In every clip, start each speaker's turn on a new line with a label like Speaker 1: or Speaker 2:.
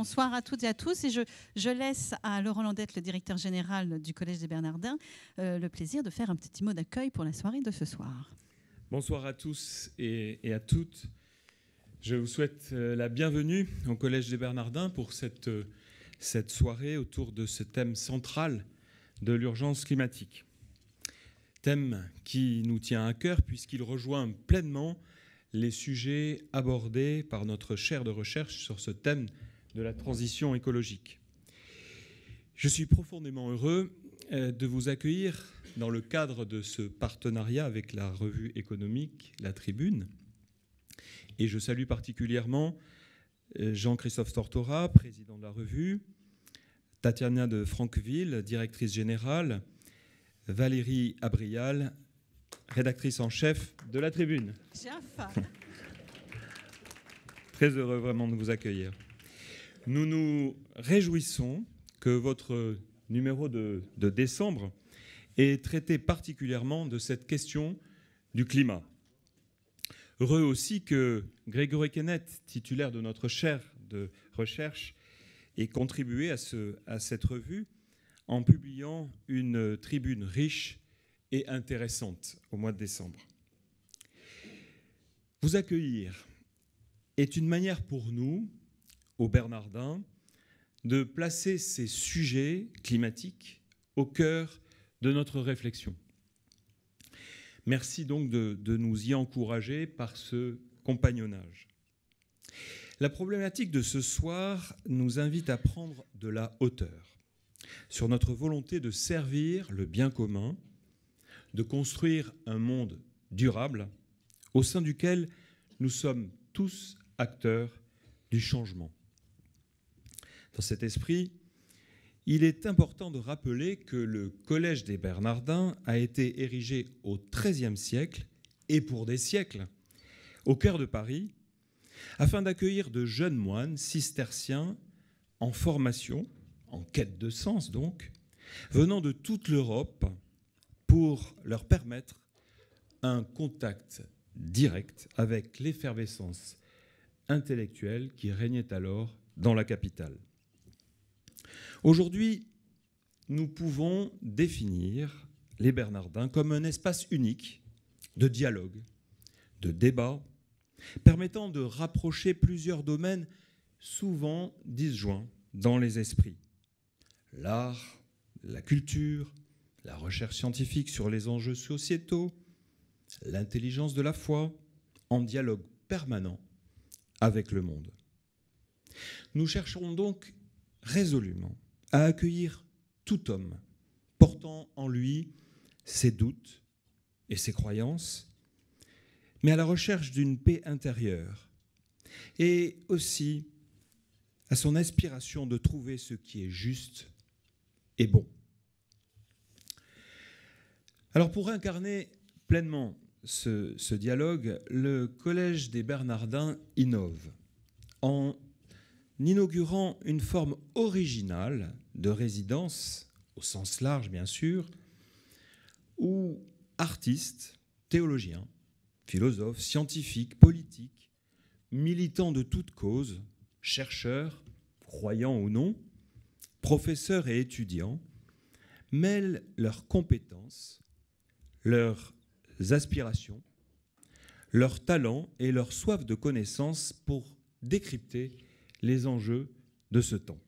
Speaker 1: bonsoir à toutes et à tous. Et je laisse à Laurent Landette, le directeur général du Collège des Bernardins, le plaisir de faire un petit mot d'accueil pour la soirée de ce soir.
Speaker 2: Bonsoir à tous et à toutes. Je vous souhaite la bienvenue au Collège des Bernardins pour cette soirée autour de ce thème central de l'urgence climatique. Thème qui nous tient à cœur puisqu'il rejoint pleinement les sujets abordés par notre chaire de recherche sur ce thème de la transition écologique. Je suis profondément heureux de vous accueillir dans le cadre de ce partenariat avec la revue économique La Tribune. Et je salue particulièrement Jean-Christophe Tortora, président de la revue, Tatiana de Franqueville, directrice générale, Valérie Abrial, rédactrice en chef de La Tribune. Très heureux vraiment de vous accueillir. Nous nous réjouissons que votre numéro de décembre ait traité particulièrement de cette question du climat. Heureux aussi que Grégory Kenneth, titulaire de notre chaire de recherche, ait contribué à cette revue en publiant une tribune riche et intéressante au mois de décembre. Vous accueillir est une manière pour nous, aux Bernardins, de placer ces sujets climatiques au cœur de notre réflexion. Merci donc de nous y encourager par ce compagnonnage. La problématique de ce soir nous invite à prendre de la hauteur sur notre volonté de servir le bien commun, de construire un monde durable au sein duquel nous sommes tous acteurs du changement. Dans cet esprit, il est important de rappeler que le Collège des Bernardins a été érigé au XIIIe siècle, et pour des siècles, au cœur de Paris, afin d'accueillir de jeunes moines cisterciens en formation, en quête de sens donc, venant de toute l'Europe pour leur permettre un contact direct avec l'effervescence intellectuelle qui régnait alors dans la capitale. Aujourd'hui, nous pouvons définir les Bernardins comme un espace unique de dialogue, de débat, permettant de rapprocher plusieurs domaines souvent disjoints dans les esprits. L'art, la culture, la recherche scientifique sur les enjeux sociétaux, l'intelligence de la foi, en dialogue permanent avec le monde. Nous chercherons donc résolument à accueillir tout homme portant en lui ses doutes et ses croyances, mais à la recherche d'une paix intérieure et aussi à son aspiration de trouver ce qui est juste et bon. Alors pour incarner pleinement ce dialogue, le Collège des Bernardins innove en inaugurant une forme originale de résidence, au sens large bien sûr, où artistes, théologiens, philosophes, scientifiques, politiques, militants de toute cause, chercheurs, croyants ou non, professeurs et étudiants, mêlent leurs compétences, leurs aspirations, leurs talents et leur soif de connaissance pour décrypter les enjeux de ce temps.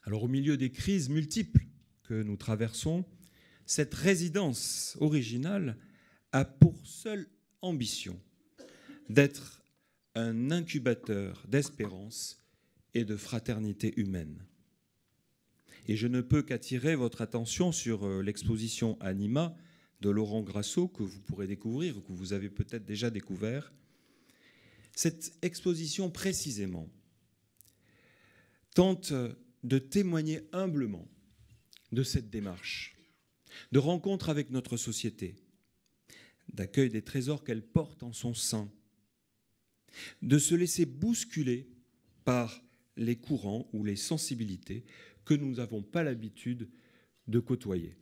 Speaker 2: Alors, au milieu des crises multiples que nous traversons, cette résidence originale a pour seule ambition d'être un incubateur d'espérance et de fraternité humaine. Et je ne peux qu'attirer votre attention sur l'exposition Anima de Laurent Grasso, que vous pourrez découvrir, ou que vous avez peut-être déjà découvert. Cette exposition, précisément, tente de témoigner humblement de cette démarche, de rencontre avec notre société, d'accueil des trésors qu'elle porte en son sein, de se laisser bousculer par les courants ou les sensibilités que nous n'avons pas l'habitude de côtoyer.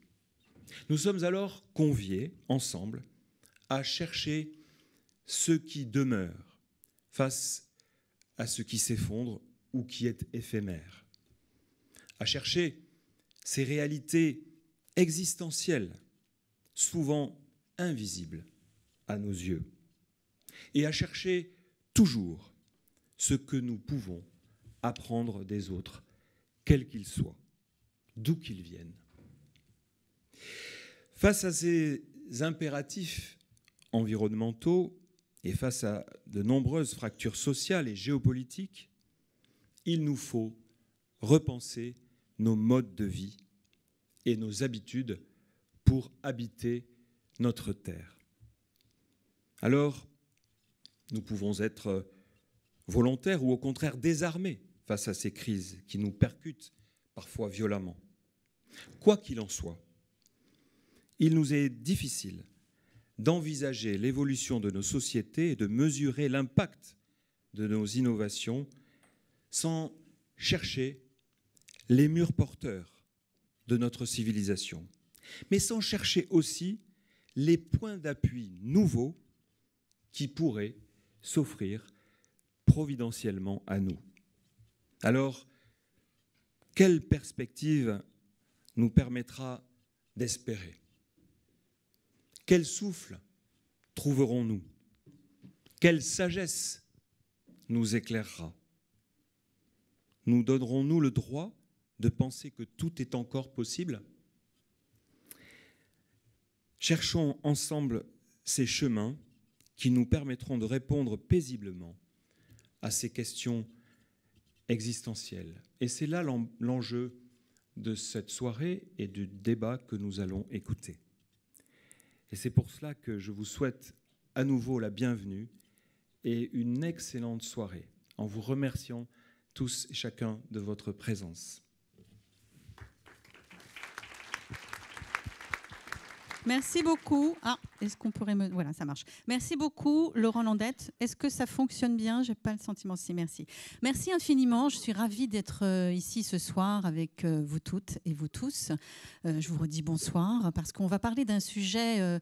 Speaker 2: Nous sommes alors conviés, ensemble, à chercher ce qui demeure face à ce qui s'effondre ou qui est éphémère, à chercher ces réalités existentielles, souvent invisibles à nos yeux, et à chercher toujours ce que nous pouvons apprendre des autres, quels qu'ils soient, d'où qu'ils viennent. Face à ces impératifs environnementaux et face à de nombreuses fractures sociales et géopolitiques, il nous faut repenser nos modes de vie et nos habitudes pour habiter notre terre. Alors, nous pouvons être volontaires ou au contraire désarmés face à ces crises qui nous percutent parfois violemment. Quoi qu'il en soit, il nous est difficile d'envisager l'évolution de nos sociétés et de mesurer l'impact de nos innovations sans chercher les murs porteurs de notre civilisation, mais sans chercher aussi les points d'appui nouveaux qui pourraient s'offrir providentiellement à nous. Alors, quelle perspective nous permettra d'espérer ? Quel souffle trouverons-nous ? Quelle sagesse nous éclairera ? Nous donnerons-nous le droit de penser que tout est encore possible ? Cherchons ensemble ces chemins qui nous permettront de répondre paisiblement à ces questions existentielles. Et c'est là l'enjeu de cette soirée et du débat que nous allons écouter. Et c'est pour cela que je vous souhaite à nouveau la bienvenue et une excellente soirée, en vous remerciant tous et chacun de votre présence.
Speaker 1: Merci beaucoup. Ah, est-ce qu'on pourrait me... Voilà, ça marche. Merci beaucoup, Laurent Landette. Est-ce que ça fonctionne bien ? Je n'ai pas le sentiment. Si, merci. Merci infiniment. Je suis ravie d'être ici ce soir avec vous toutes et vous tous. Je vous redis bonsoir parce qu'on va parler d'un sujet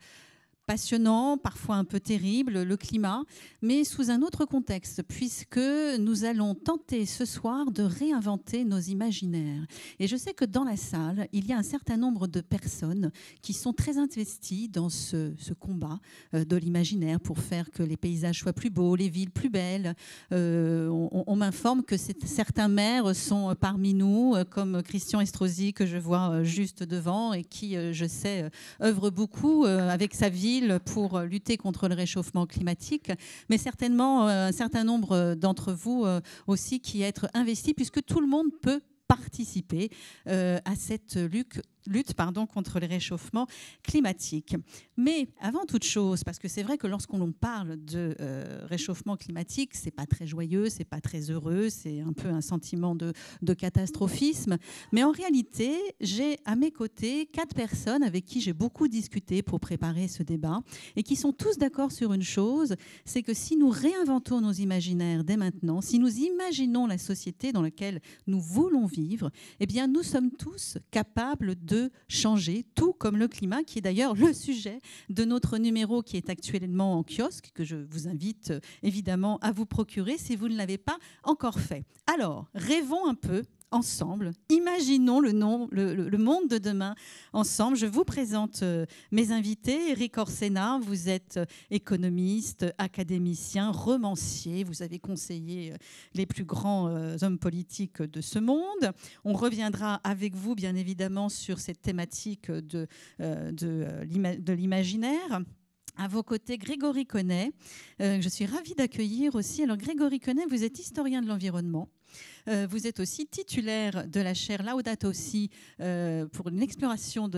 Speaker 1: passionnant, parfois un peu terrible, le climat, mais sous un autre contexte, puisque nous allons tenter ce soir de réinventer nos imaginaires. Et je sais que dans la salle, il y a un certain nombre de personnes qui sont très investies dans ce combat de l'imaginaire pour faire que les paysages soient plus beaux, les villes plus belles. On m'informe que certains maires sont parmi nous, comme Christian Estrosi, que je vois juste devant et qui, je sais, œuvre beaucoup avec sa ville pour lutter contre le réchauffement climatique, mais certainement un certain nombre d'entre vous aussi qui êtes investis, puisque tout le monde peut participer à cette lutte contre le réchauffement climatique. Mais avant toute chose, parce que c'est vrai que lorsqu'on parle de réchauffement climatique, c'est pas très joyeux, c'est pas très heureux, c'est un peu un sentiment de catastrophisme. Mais en réalité, j'ai à mes côtés 4 personnes avec qui j'ai beaucoup discuté pour préparer ce débat et qui sont tous d'accord sur une chose, c'est que si nous réinventons nos imaginaires dès maintenant, si nous imaginons la société dans laquelle nous voulons vivre, eh bien nous sommes tous capables de changer, tout comme le climat, qui est d'ailleurs le sujet de notre numéro qui est actuellement en kiosque, que je vous invite évidemment à vous procurer si vous ne l'avez pas encore fait. Alors, rêvons un peu ensemble, imaginons le monde de demain ensemble. Je vous présente mes invités. Éric Orsenna, vous êtes économiste, académicien, romancier. Vous avez conseillé les plus grands hommes politiques de ce monde. On reviendra avec vous, bien évidemment, sur cette thématique de l'imaginaire. À vos côtés, Grégory Connet. Je suis ravie d'accueillir aussi. Alors, Grégory Connet, vous êtes historien de l'environnement. Vous êtes aussi titulaire de la chaire Laudato Si pour une nouvelle exploration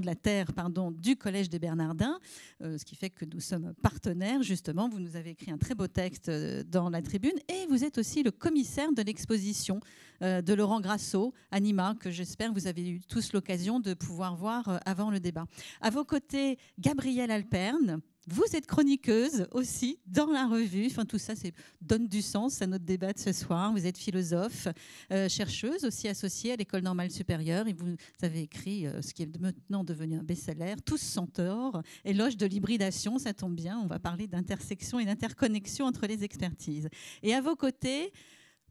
Speaker 1: de la Terre du Collège des Bernardins, ce qui fait que nous sommes partenaires, justement. Vous nous avez écrit un très beau texte dans la tribune et vous êtes aussi le commissaire de l'exposition de Laurent Grasso, Anima, que j'espère vous avez eu tous l'occasion de pouvoir voir avant le débat. À vos côtés, Gabrielle Alperne. Vous êtes chroniqueuse aussi dans la revue. Enfin, tout ça donne du sens à notre débat de ce soir. Vous êtes philosophe, chercheuse aussi associée à l'École normale supérieure. Et vous avez écrit ce qui est maintenant devenu un best-seller, Tous sans tort, éloge de l'hybridation. Ça tombe bien, on va parler d'intersection et d'interconnexion entre les expertises. Et à vos côtés,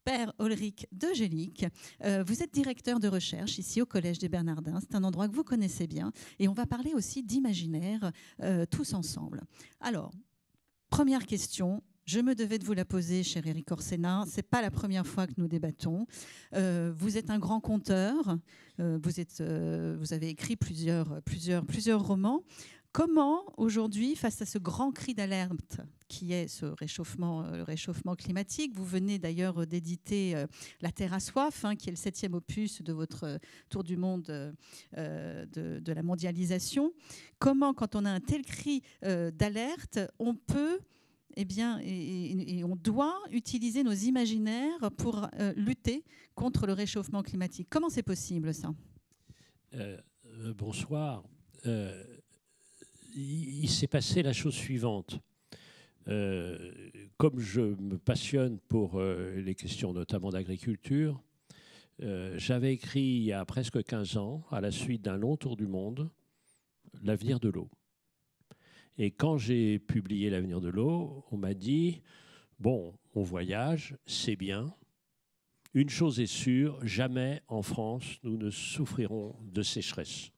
Speaker 1: Père Ulrich de Gélic. Vous êtes directeur de recherche ici au Collège des Bernardins. C'est un endroit que vous connaissez bien. Et on va parler aussi d'imaginaire tous ensemble. Alors, première question. Je me devais de vous la poser, cher Éric Orsena. Ce n'est pas la première fois que nous débattons. Vous êtes un grand conteur. Vous avez écrit plusieurs romans. Comment, aujourd'hui, face à ce grand cri d'alerte qui est le réchauffement climatique, vous venez d'ailleurs d'éditer La Terre à soif, qui est le 7e opus de votre tour du monde de la mondialisation. Comment, quand on a un tel cri d'alerte, on peut... Eh bien, et on doit utiliser nos imaginaires pour lutter contre le réchauffement climatique. Comment c'est possible, ça ?
Speaker 3: Bonsoir. Il s'est passé la chose suivante. Comme je me passionne pour les questions notamment d'agriculture, j'avais écrit il y a presque 15 ans, à la suite d'un long tour du monde, L'avenir de l'eau. Et quand j'ai publié L'avenir de l'eau, on m'a dit, bon, on voyage, c'est bien. Une chose est sûre, jamais en France, nous ne souffrirons de sécheresse.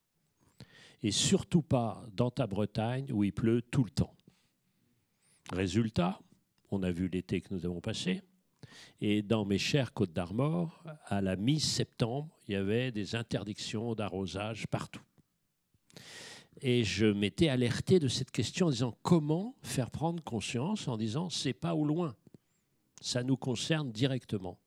Speaker 3: Et surtout pas dans ta Bretagne où il pleut tout le temps. Résultat, on a vu l'été que nous avons passé. Et dans mes chères Côtes d'Armor, à la mi-septembre, il y avait des interdictions d'arrosage partout. Et je m'étais alerté de cette question en disant comment faire prendre conscience en disant c'est pas au loin, ça nous concerne directement.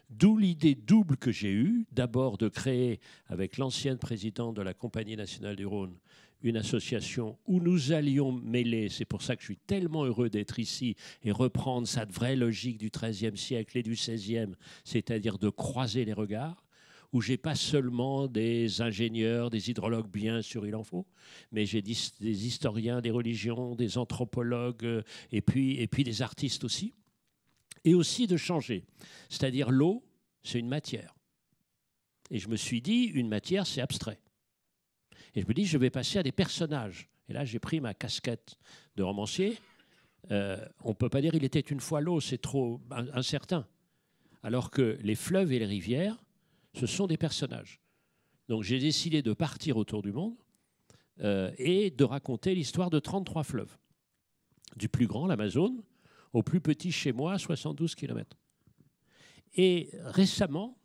Speaker 3: D'où l'idée double que j'ai eue, d'abord de créer avec l'ancienne présidente de la Compagnie nationale du Rhône une association où nous allions mêler, c'est pour ça que je suis tellement heureux d'être ici et reprendre cette vraie logique du XIIIe siècle et du XVIe, c'est-à-dire de croiser les regards, où je n'ai pas seulement des ingénieurs, des hydrologues, bien sûr, il en faut, mais j'ai des historiens, des religions, des anthropologues, et puis des artistes aussi. Et aussi de changer. C'est-à-dire l'eau, c'est une matière. Et je me suis dit, une matière, c'est abstrait. Et je me dis, je vais passer à des personnages. Et là, j'ai pris ma casquette de romancier. On ne peut pas dire, il était une fois l'eau, c'est trop incertain. Alors que les fleuves et les rivières, ce sont des personnages. Donc j'ai décidé de partir autour du monde et de raconter l'histoire de 33 fleuves. Du plus grand, l'Amazone, au plus petit chez moi, 72 km. Et récemment,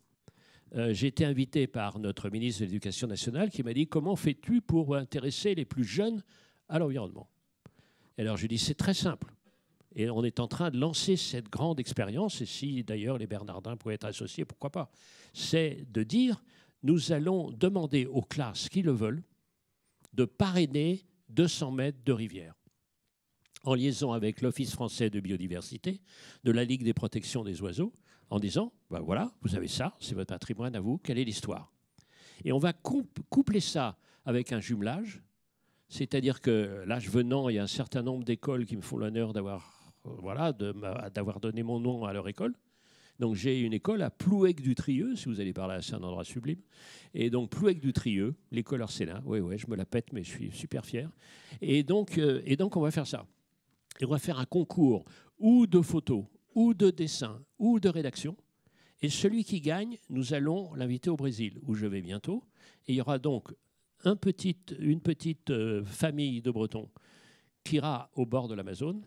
Speaker 3: j'ai été invité par notre ministre de l'Éducation nationale qui m'a dit « Comment fais-tu pour intéresser les plus jeunes à l'environnement ?» Et alors je lui ai dit « C'est très simple. » Et on est en train de lancer cette grande expérience, et si d'ailleurs les Bernardins pouvaient être associés, pourquoi pas, c'est de dire, nous allons demander aux classes qui le veulent de parrainer 200 mètres de rivière, en liaison avec l'Office français de biodiversité, de la Ligue des protections des oiseaux, en disant, ben voilà, vous avez ça, c'est votre patrimoine à vous, quelle est l'histoire? Et on va coupler ça avec un jumelage, c'est-à-dire que l'âge venant, il y a un certain nombre d'écoles qui me font l'honneur d'avoir donné mon nom à leur école. Donc j'ai une école à Plouec-du-Trieux, si vous allez par là, c'est un endroit sublime. Et donc Plouec-du-Trieux, l'école Orsena, oui, je me la pète, mais je suis super fier. Et donc on va faire ça. Et on va faire un concours ou de photos, ou de dessins, ou de rédaction. Et celui qui gagne, nous allons l'inviter au Brésil, où je vais bientôt. Et il y aura donc une petite famille de Bretons qui ira au bord de l'Amazone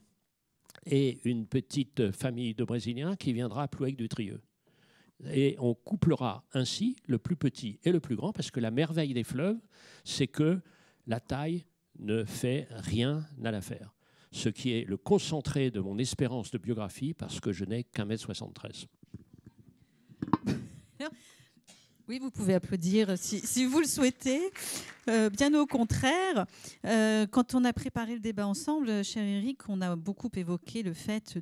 Speaker 3: et une petite famille de Brésiliens qui viendra à Plouec-du-Trieux. Et on couplera ainsi le plus petit et le plus grand, parce que la merveille des fleuves, c'est que la taille ne fait rien à l'affaire. Ce qui est le concentré de mon espérance de biographie, parce que je n'ai qu'1,73 m.
Speaker 1: Oui, vous pouvez applaudir si vous le souhaitez. Bien au contraire, quand on a préparé le débat ensemble, cher Éric, on a beaucoup évoqué le fait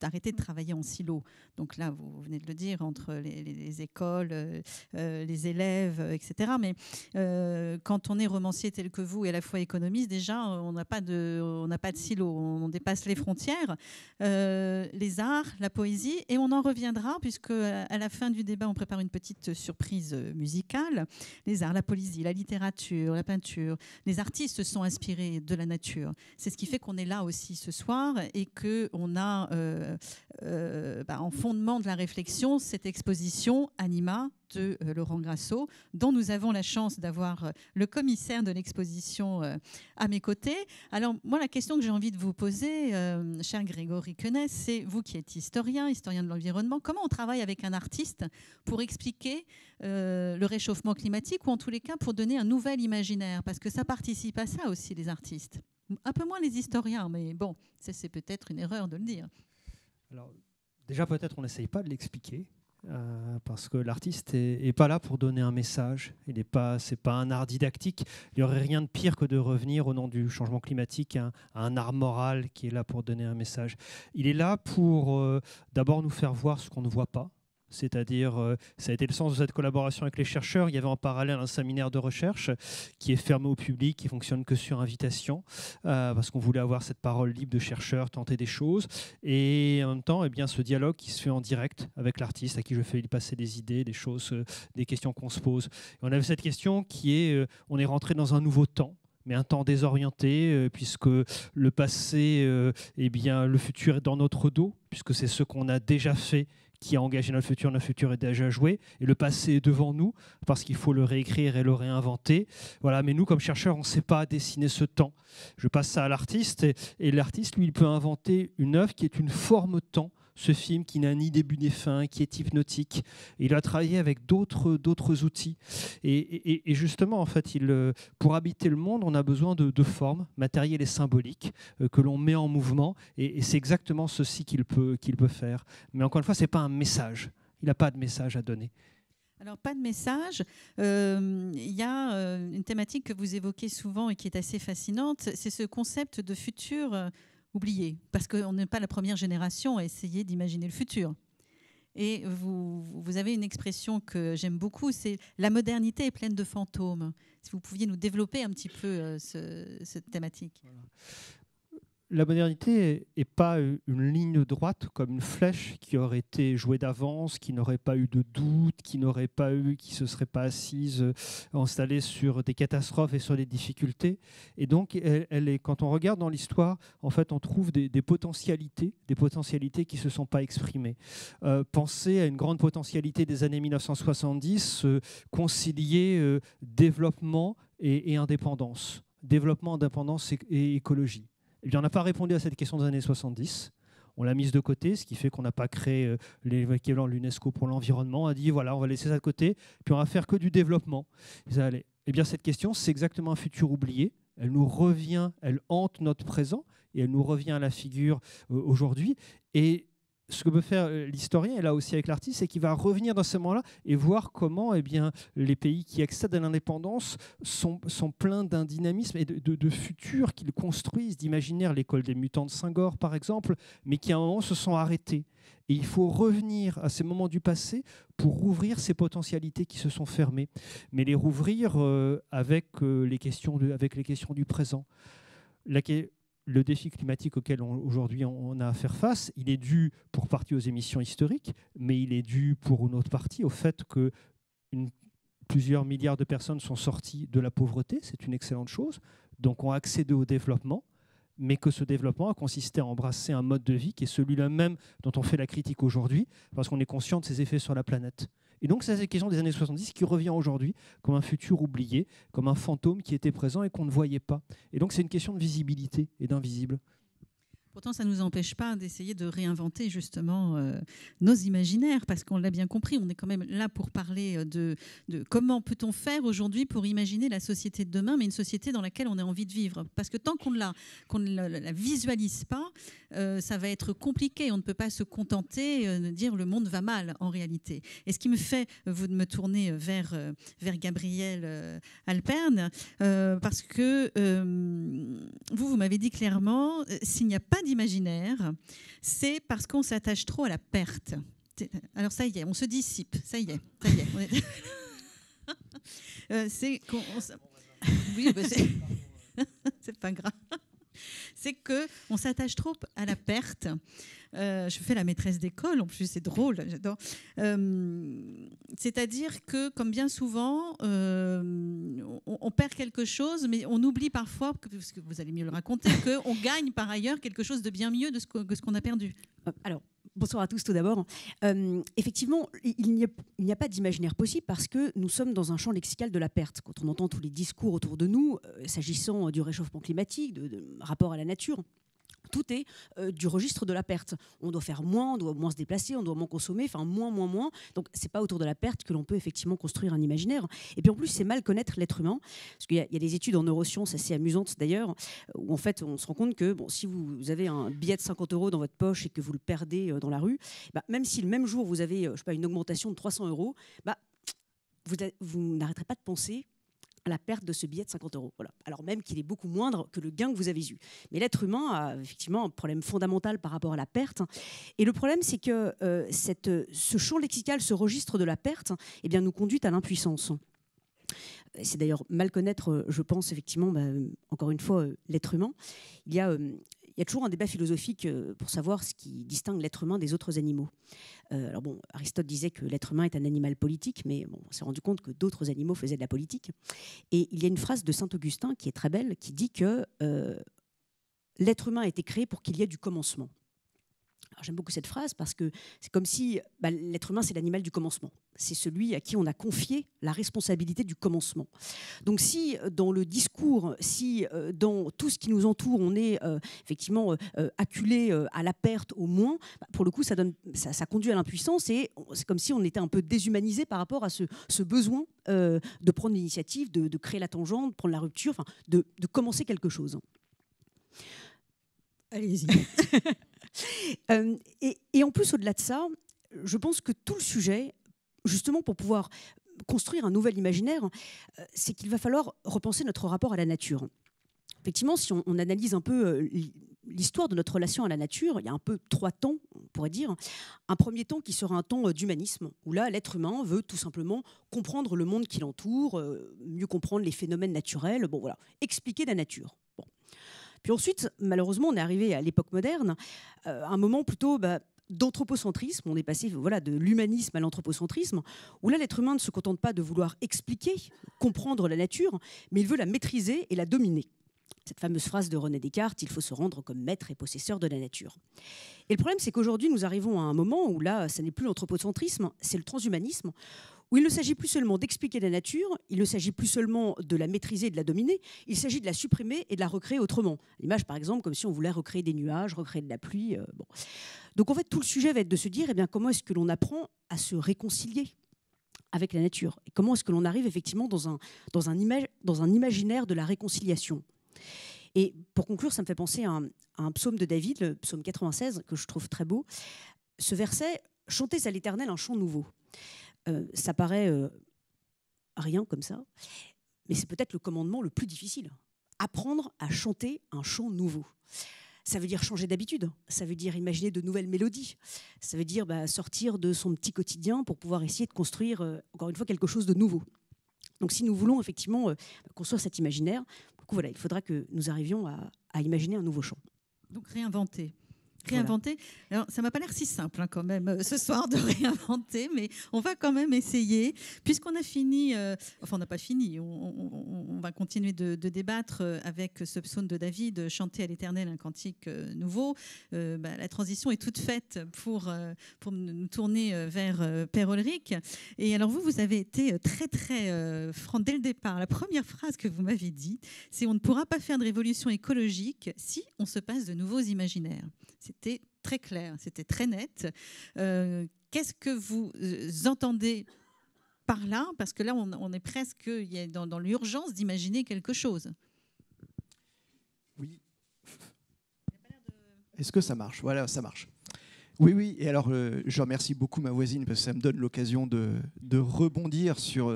Speaker 1: d'arrêter de travailler en silo. Donc là, vous venez de le dire, entre les écoles, les élèves, etc. Mais quand on est romancier tel que vous et à la fois économiste, déjà, on n'a pas de silo, on dépasse les frontières. Les arts, la poésie, et on en reviendra, puisque à la fin du débat, on prépare une petite surprise musicale. Les arts, la poésie, la littérature, la peinture, les artistes sont inspirés de la nature. C'est ce qui fait qu'on est là aussi ce soir et qu'on a en fondement de la réflexion cette exposition Anima de Laurent Grasso, dont nous avons la chance d'avoir le commissaire de l'exposition à mes côtés. Alors, moi, la question que j'ai envie de vous poser, cher Grégory Quenet, c'est vous qui êtes historien de l'environnement, comment on travaille avec un artiste pour expliquer le réchauffement climatique ou en tous les cas pour donner un nouvel imaginaire? Parce que ça participe à ça aussi, les artistes. Un peu moins les historiens, mais bon, c'est peut-être une erreur de le dire.
Speaker 4: Alors, déjà, peut-être on n'essaye pas de l'expliquer. Parce que l'artiste n'est pas là pour donner un message. C'est pas un art didactique. Il n'y aurait rien de pire que de revenir au nom du changement climatique à un art moral qui est là pour donner un message. Il est là pour d'abord nous faire voir ce qu'on ne voit pas. C'est-à-dire, ça a été le sens de cette collaboration avec les chercheurs. Il y avait en parallèle un séminaire de recherche qui est fermé au public, qui ne fonctionne que sur invitation, parce qu'on voulait avoir cette parole libre de chercheurs, tenter des choses. Et en même temps, eh bien, ce dialogue qui se fait en direct avec l'artiste, à qui je fais passer des idées, des choses, des questions qu'on se pose. Et on avait cette question qui est, on est rentré dans un nouveau temps, mais un temps désorienté, puisque le passé, eh bien, le futur est dans notre dos, puisque c'est ce qu'on a déjà fait qui a engagé notre futur est déjà joué, et le passé est devant nous, parce qu'il faut le réécrire et le réinventer. Voilà, mais nous, comme chercheurs, on ne sait pas dessiner ce temps. Je passe ça à l'artiste, et l'artiste, lui, il peut inventer une œuvre qui est une forme temps, ce film qui n'a ni début ni fin, qui est hypnotique. Et il a travaillé avec d'autres outils. Et justement, en fait, pour habiter le monde, on a besoin de formes matérielles et symboliques que l'on met en mouvement. Et c'est exactement ceci qu'il peut faire. Mais encore une fois, ce n'est pas un message. Il n'a pas de message à donner.
Speaker 1: Alors, pas de message. Il y a une thématique que vous évoquez souvent et qui est assez fascinante. C'est ce concept de futur oublié, parce qu'on n'est pas la première génération à essayer d'imaginer le futur. Et vous avez une expression que j'aime beaucoup, c'est « la modernité est pleine de fantômes ». Si vous pouviez nous développer un petit peu cette thématique.
Speaker 4: Voilà. La modernité n'est pas une ligne droite comme une flèche qui aurait été jouée d'avance, qui n'aurait pas eu de doute, qui se serait pas assise, installée sur des catastrophes et sur des difficultés. Et donc, quand on regarde dans l'histoire, en fait, on trouve des potentialités qui se sont pas exprimées. Pensez à une grande potentialité des années 1970, concilier développement et indépendance, développement, indépendance et écologie. Eh bien, on n'a pas répondu à cette question des années 70. On l'a mise de côté, ce qui fait qu'on n'a pas créé l'équivalent de l'UNESCO pour l'environnement. On a dit, voilà, on va laisser ça de côté, puis on va faire que du développement. Eh bien, cette question, c'est exactement un futur oublié. Elle nous revient, elle hante notre présent, et elle nous revient à la figure aujourd'hui. Et ce que peut faire l'historien, et là aussi avec l'artiste, c'est qu'il va revenir dans ce moment-là et voir comment les pays qui accèdent à l'indépendance sont pleins d'un dynamisme et de futur qu'ils construisent, d'imaginaire, l'école des mutants de Senghor par exemple, mais qui à un moment se sont arrêtés. Et il faut revenir à ces moments du passé pour rouvrir ces potentialités qui se sont fermées, mais les rouvrir avec les questions du présent. Le défi climatique auquel aujourd'hui on a à faire face, il est dû pour partie aux émissions historiques, mais il est dû pour une autre partie au fait que plusieurs milliards de personnes sont sorties de la pauvreté, c'est une excellente chose, donc ont accédé au développement, mais que ce développement a consisté à embrasser un mode de vie qui est celui-là même dont on fait la critique aujourd'hui, parce qu'on est conscient de ses effets sur la planète. Et donc, c'est cette question des années 70 qui revient aujourd'hui comme un futur oublié, comme un fantôme qui était présent et qu'on ne voyait pas. Et donc, c'est une question de visibilité et d'invisible.
Speaker 1: Pourtant, ça ne nous empêche pas d'essayer de réinventer justement nos imaginaires, parce qu'on l'a bien compris, on est quand même là pour parler de comment peut-on faire aujourd'hui pour imaginer la société de demain, mais une société dans laquelle on a envie de vivre. Parce que tant qu'on ne la visualise pas, ça va être compliqué. On ne peut pas se contenter de dire le monde va mal en réalité. Et ce qui me fait vous de me tourner vers Gabriel Alperne, parce que vous m'avez dit clairement, s'il n'y a pas d'imaginaire, c'est parce qu'on s'attache trop à la perte. Alors ça y est, on se dissipe, ça y est. C'est qu'on... Oui, c'est pas grave. C'est qu'on s'attache trop à la perte. Je fais la maîtresse d'école, en plus c'est drôle, j'adore. C'est-à-dire que, comme bien souvent, on perd quelque chose, mais on oublie parfois, parce que vous allez mieux le raconter, qu'on gagne par ailleurs quelque chose de bien mieux que ce qu'on a perdu.
Speaker 5: Alors, Bonsoir à tous tout d'abord. Effectivement, il n'y a pas d'imaginaire possible parce que nous sommes dans un champ lexical de la perte. Quand on entend tous les discours autour de nous, s'agissant du réchauffement climatique, de rapport à la nature, tout est du registre de la perte. On doit faire moins, on doit moins se déplacer, on doit moins consommer, enfin moins. Donc c'est pas autour de la perte que l'on peut effectivement construire un imaginaire. Et puis en plus, c'est mal connaître l'être humain, parce qu'il y a des études en neurosciences assez amusantes d'ailleurs, où en fait on se rend compte que si vous avez un billet de 50 € dans votre poche et que vous le perdez dans la rue, même si le même jour vous avez une augmentation de 300 €, vous n'arrêterez pas de penser à la perte de ce billet de 50 €. Voilà. Alors même qu'il est beaucoup moindre que le gain que vous avez eu. Mais l'être humain a effectivement un problème fondamental par rapport à la perte. Et le problème, c'est que ce champ lexical, ce registre de la perte, nous conduit à l'impuissance. C'est d'ailleurs mal connaître, je pense, effectivement, encore une fois, l'être humain. Il y a toujours un débat philosophique pour savoir ce qui distingue l'être humain des autres animaux. Alors bon, Aristote disait que l'être humain est un animal politique, mais on s'est rendu compte que d'autres animaux faisaient de la politique. Et il y a une phrase de Saint-Augustin qui est très belle, qui dit que l'être humain a été créé pour qu'il y ait du commencement. Alors, j'aime beaucoup cette phrase parce que c'est comme si l'être humain, c'est l'animal du commencement. C'est celui à qui on a confié la responsabilité du commencement. Donc si dans le discours, si dans tout ce qui nous entoure, on est effectivement acculé à la perte, au moins, pour le coup, ça conduit à l'impuissance et c'est comme si on était un peu déshumanisé par rapport à ce besoin de prendre l'initiative, de créer la tangente, de prendre la rupture, enfin, de commencer quelque chose.
Speaker 1: Allez-y.
Speaker 5: Et en plus, au-delà de ça, je pense que tout le sujet, justement pour pouvoir construire un nouvel imaginaire, c'est qu'il va falloir repenser notre rapport à la nature. Effectivement, si on analyse un peu l'histoire de notre relation à la nature, il y a un peu 3 temps, on pourrait dire. Un premier temps qui sera un temps d'humanisme, où là, l'être humain veut tout simplement comprendre le monde qui l'entoure, mieux comprendre les phénomènes naturels, expliquer la nature. Bon. Puis ensuite, malheureusement, on est arrivé à l'époque moderne, un moment plutôt d'anthropocentrisme. On est passé de l'humanisme à l'anthropocentrisme, où là, l'être humain ne se contente pas de vouloir expliquer, comprendre la nature, mais il veut la maîtriser et la dominer. Cette fameuse phrase de René Descartes, il faut se rendre comme maître et possesseur de la nature. Et le problème, c'est qu'aujourd'hui, nous arrivons à un moment où là, ça n'est plus l'anthropocentrisme, c'est le transhumanisme, où il ne s'agit plus seulement d'expliquer la nature, il ne s'agit plus seulement de la maîtriser et de la dominer, il s'agit de la supprimer et de la recréer autrement. L'image, par exemple, comme si on voulait recréer des nuages, recréer de la pluie. Donc en fait, tout le sujet va être de se dire comment est-ce que l'on apprend à se réconcilier avec la nature et comment est-ce que l'on arrive effectivement dans un imaginaire de la réconciliation. Et pour conclure, ça me fait penser à un psaume de David, le psaume 96, que je trouve très beau. Ce verset, « Chantez à l'Éternel un chant nouveau ». Ça paraît rien comme ça, mais c'est peut-être le commandement le plus difficile. Apprendre à chanter un chant nouveau. Ça veut dire changer d'habitude, ça veut dire imaginer de nouvelles mélodies, ça veut dire sortir de son petit quotidien pour pouvoir essayer de construire, encore une fois, quelque chose de nouveau. Donc si nous voulons effectivement construire cet imaginaire, il faudra que nous arrivions à imaginer un nouveau chant.
Speaker 1: Donc réinventer. Réinventer. Alors, ça ne m'a pas l'air si simple quand même ce soir de réinventer, mais on va quand même essayer. Puisqu'on a fini, on n'a pas fini, on va continuer de débattre avec ce psaume de David, chanter à l'Éternel un cantique nouveau. La transition est toute faite pour nous tourner vers Père Ulrich. Et alors vous avez été très très franc dès le départ. La première phrase que vous m'avez dit, c'est « On ne pourra pas faire de révolution écologique si on se passe de nouveaux imaginaires ». C'était très clair, c'était très net. Qu'est-ce que vous entendez par là? Parce que là, on est presque dans l'urgence d'imaginer quelque chose.
Speaker 6: Oui. Est-ce que ça marche? Voilà, ça marche. Oui. Et alors, je remercie beaucoup ma voisine parce que ça me donne l'occasion de rebondir sur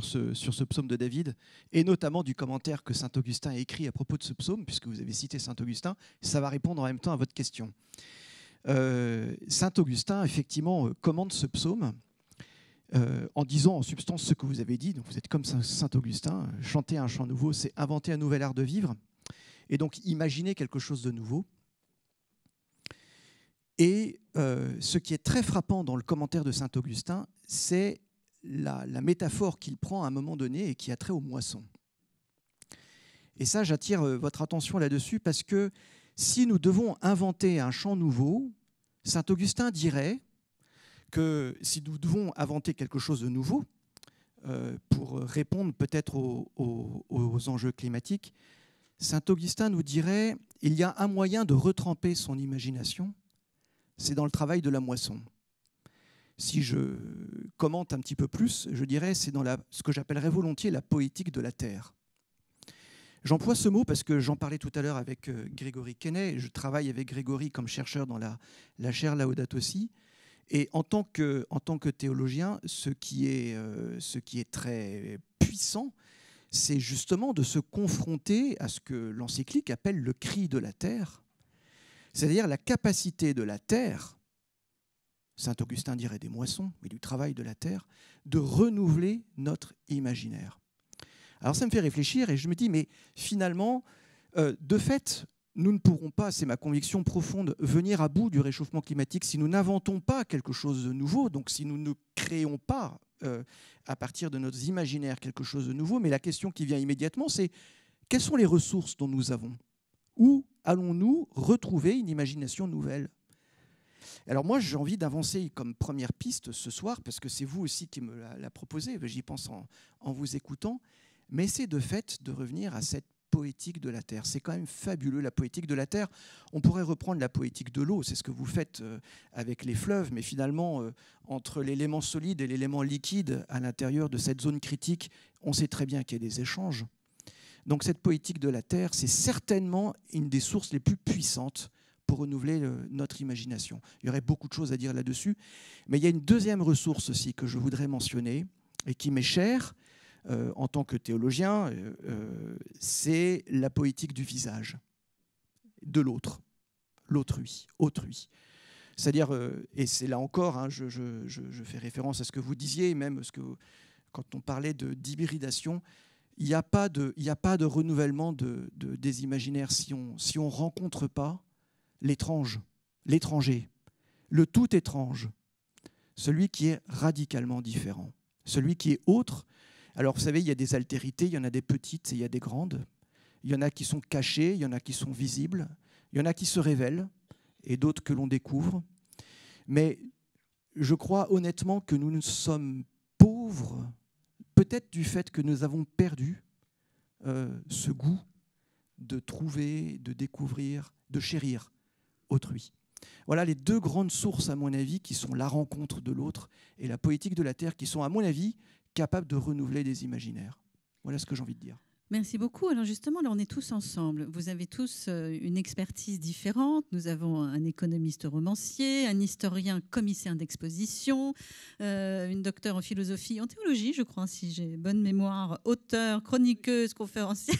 Speaker 6: ce psaume de David et notamment du commentaire que saint Augustin a écrit à propos de ce psaume, puisque vous avez cité saint Augustin. Ça va répondre en même temps à votre question. Saint Augustin, effectivement, commente ce psaume en disant en substance ce que vous avez dit. Donc, vous êtes comme saint Augustin. Chanter un chant nouveau, c'est inventer un nouvel art de vivre et donc imaginer quelque chose de nouveau. Et ce qui est très frappant dans le commentaire de saint Augustin, c'est la métaphore qu'il prend à un moment donné et qui a trait aux moissons. Et ça, j'attire votre attention là-dessus parce que si nous devons inventer un chant nouveau, Saint Augustin dirait que si nous devons inventer quelque chose de nouveau pour répondre peut-être aux enjeux climatiques, Saint Augustin nous dirait il y a un moyen de retremper son imagination, c'est dans le travail de la moisson. Si je commente un petit peu plus, je dirais c'est dans ce que j'appellerais volontiers la poétique de la terre. J'emploie ce mot parce que j'en parlais tout à l'heure avec Grégory Quesnay. Je travaille avec Grégory comme chercheur dans la chaire Laudato Si. Et en tant que théologien, ce qui est très puissant, c'est justement de se confronter à ce que l'encyclique appelle le cri de la terre, c'est-à-dire la capacité de la terre, Saint Augustin dirait des moissons, mais du travail de la terre, de renouveler notre imaginaire. Alors ça me fait réfléchir et je me dis, mais finalement, de fait, nous ne pourrons pas, c'est ma conviction profonde, venir à bout du réchauffement climatique si nous n'inventons pas quelque chose de nouveau, donc si nous ne créons pas à partir de nos imaginaires quelque chose de nouveau. Mais la question qui vient immédiatement, c'est quelles sont les ressources dont nous avons? Où allons-nous retrouver une imagination nouvelle? Alors moi, j'ai envie d'avancer comme première piste ce soir, parce que c'est vous aussi qui me l'a proposé, j'y pense en vous écoutant, mais c'est de fait de revenir à cette poétique de la terre. C'est quand même fabuleux, la poétique de la terre. On pourrait reprendre la poétique de l'eau, c'est ce que vous faites avec les fleuves, mais finalement, entre l'élément solide et l'élément liquide à l'intérieur de cette zone critique, on sait très bien qu'il y a des échanges. Donc cette poétique de la terre, c'est certainement une des sources les plus puissantes pour renouveler notre imagination. Il y aurait beaucoup de choses à dire là-dessus, mais il y a une deuxième ressource aussi que je voudrais mentionner et qui m'est chère, en tant que théologien, c'est la poétique du visage, de l'autre, l'autrui, autrui. C'est-à-dire, et c'est là encore, hein, je fais référence à ce que vous disiez, même quand on parlait d'hybridation, il n'y a pas de renouvellement des imaginaires si on ne rencontre pas l'étranger, le tout étrange, celui qui est radicalement différent, celui qui est autre. Alors, vous savez, il y a des altérités, il y en a des petites et il y a des grandes. Il y en a qui sont cachées, il y en a qui sont visibles, il y en a qui se révèlent et d'autres que l'on découvre. Mais je crois honnêtement que nous sommes pauvres, peut-être du fait que nous avons perdu ce goût de trouver, de découvrir, de chérir autrui. Voilà les deux grandes sources, à mon avis, qui sont la rencontre de l'autre et la poétique de la terre, qui sont, à mon avis, capables de renouveler des imaginaires. Voilà ce que j'ai envie de dire.
Speaker 1: Merci beaucoup. Alors justement, là, on est tous ensemble. Vous avez tous une expertise différente. Nous avons un économiste romancier, un historien commissaire d'exposition, une docteure en philosophie, en théologie, je crois, si j'ai bonne mémoire, auteure, chroniqueuse, conférencière,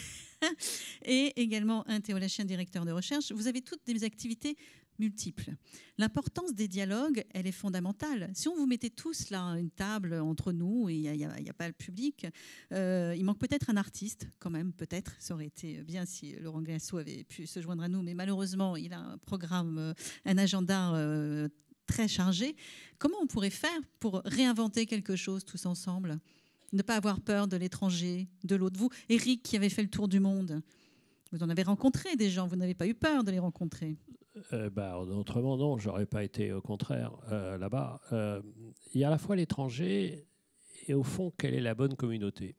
Speaker 1: et également un théologien directeur de recherche. Vous avez toutes des activités multiples. L'importance des dialogues, elle est fondamentale. Si on vous mettait tous là à une table entre nous et il n'y a pas le public, il manque peut-être un artiste quand même, peut-être. Ça aurait été bien si Laurent Glasso avait pu se joindre à nous, mais malheureusement, il a un programme, un agenda très chargé. Comment on pourrait faire pour réinventer quelque chose tous ensemble? Ne pas avoir peur de l'étranger, de l'autre. Vous, Éric, qui avez fait le tour du monde, vous en avez rencontré des gens, vous n'avez pas eu peur de les rencontrer?
Speaker 3: Autrement, non, j'aurais pas été au contraire là-bas. Il y a à la fois l'étranger et au fond, quelle est la bonne communauté?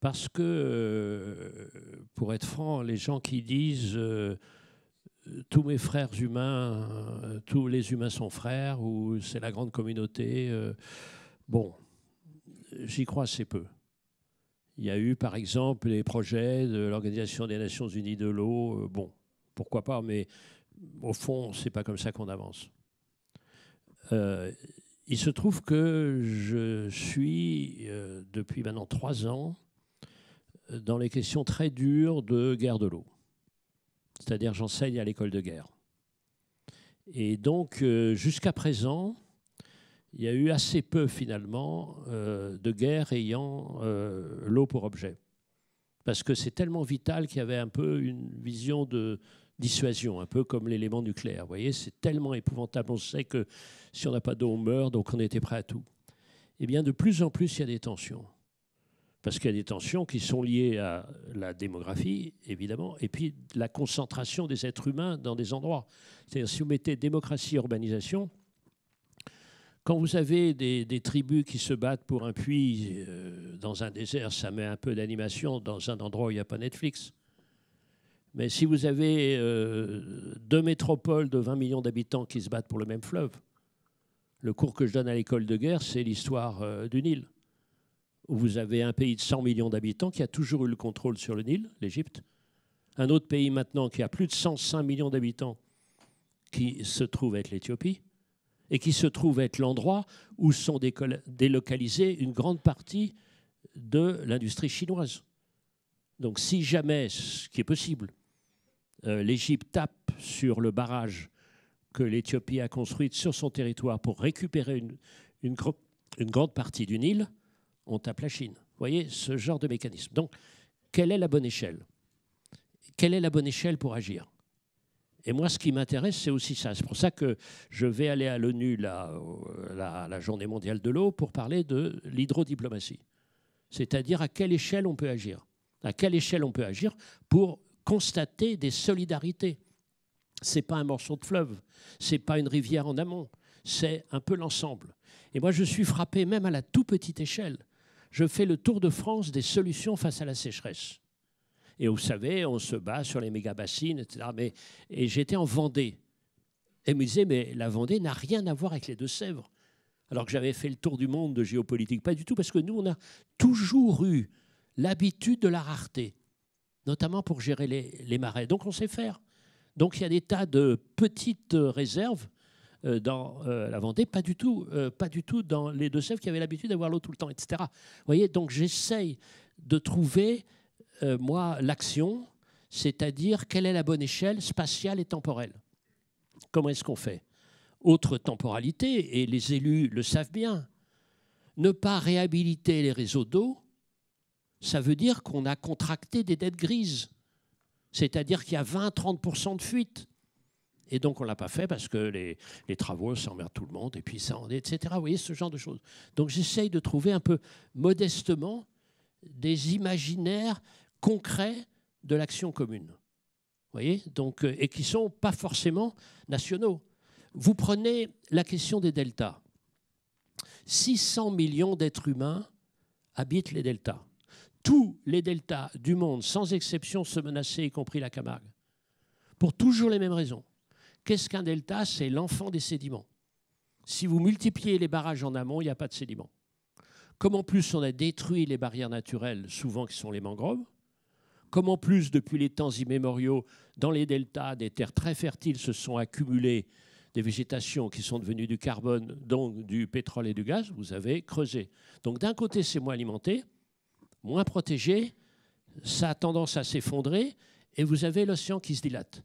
Speaker 3: Parce que, pour être franc, les gens qui disent tous mes frères humains, tous les humains sont frères, ou c'est la grande communauté, bon, j'y crois assez peu. Il y a eu, par exemple, les projets de l'Organisation des Nations Unies de l'eau, bon, pourquoi pas, mais au fond, c'est pas comme ça qu'on avance. Il se trouve que je suis, depuis maintenant 3 ans, dans les questions très dures de guerre de l'eau. C'est-à-dire, j'enseigne à l'école de guerre. Et donc, jusqu'à présent, il y a eu assez peu, finalement, de guerres ayant l'eau pour objet. Parce que c'est tellement vital qu'il y avait un peu une vision de dissuasion, un peu comme l'élément nucléaire. Vous voyez, c'est tellement épouvantable. On sait que si on n'a pas d'eau, on meurt, donc on était prêt à tout. Eh bien, de plus en plus, il y a des tensions. parce qu'il y a des tensions qui sont liées à la démographie, évidemment, et puis la concentration des êtres humains dans des endroits. C'est-à-dire, si vous mettez démocratie et urbanisation, quand vous avez des tribus qui se battent pour un puits dans un désert, ça met un peu d'animation dans un endroit où il n'y a pas Netflix. Mais si vous avez 2 métropoles de 20 millions d'habitants qui se battent pour le même fleuve, le cours que je donne à l'école de guerre, c'est l'histoire du Nil, où vous avez un pays de 100 millions d'habitants qui a toujours eu le contrôle sur le Nil, l'Égypte, un autre pays maintenant qui a plus de 105 millions d'habitants qui se trouve être l'Éthiopie, et qui se trouve être l'endroit où sont délocalisées une grande partie de l'industrie chinoise. Donc si jamais, ce qui est possible, l'Égypte tape sur le barrage que l'Éthiopie a construit sur son territoire pour récupérer une grande partie du Nil, on tape la Chine. Vous voyez, ce genre de mécanisme. Donc, quelle est la bonne échelle? Quelle est la bonne échelle pour agir? Et moi, ce qui m'intéresse, c'est aussi ça. C'est pour ça que je vais aller à l'ONU, la Journée mondiale de l'eau, pour parler de l'hydrodiplomatie. C'est-à-dire à quelle échelle on peut agir. À quelle échelle on peut agir pour constater des solidarités. Ce n'est pas un morceau de fleuve, ce n'est pas une rivière en amont, c'est un peu l'ensemble. Et moi, je suis frappé même à la toute petite échelle. Je fais le tour de France des solutions face à la sécheresse. Et vous savez, on se bat sur les méga-bassines, etc. Et j'étais en Vendée. Et me disait, mais la Vendée n'a rien à voir avec les Deux-Sèvres. Alors que j'avais fait le tour du monde de géopolitique. Pas du tout, parce que nous, on a toujours eu l'habitude de la rareté, notamment pour gérer les marais. Donc on sait faire. Donc il y a des tas de petites réserves dans la Vendée, pas du tout dans les Deux-Sèvres qui avaient l'habitude d'avoir l'eau tout le temps, etc. Vous voyez, donc j'essaye de trouver, moi, l'action, c'est-à-dire quelle est la bonne échelle spatiale et temporelle. Comment est-ce qu'on fait? Autre temporalité, et les élus le savent bien, ne pas réhabiliter les réseaux d'eau, ça veut dire qu'on a contracté des dettes grises. C'est-à-dire qu'il y a 20-30% de fuite. Et donc, on ne l'a pas fait parce que les travaux, ça emmerde tout le monde, et puis ça en est, etc. Vous voyez, ce genre de choses. Donc, j'essaye de trouver un peu modestement des imaginaires concrets de l'action commune. Vous voyez, donc, et qui ne sont pas forcément nationaux. Vous prenez la question des deltas. 600 millions d'êtres humains habitent les deltas. Tous les deltas du monde, sans exception, se menaçaient, y compris la Camargue, pour toujours les mêmes raisons. Qu'est-ce qu'un delta? C'est l'enfant des sédiments. Si vous multipliez les barrages en amont, il n'y a pas de sédiments. Comme en plus on a détruit les barrières naturelles, souvent qui sont les mangroves, comme en plus depuis les temps immémoriaux, dans les deltas, des terres très fertiles se sont accumulées des végétations qui sont devenues du carbone, donc du pétrole et du gaz, vous avez creusé. Donc d'un côté, c'est moins alimenté, moins protégé, ça a tendance à s'effondrer, et vous avez l'océan qui se dilate.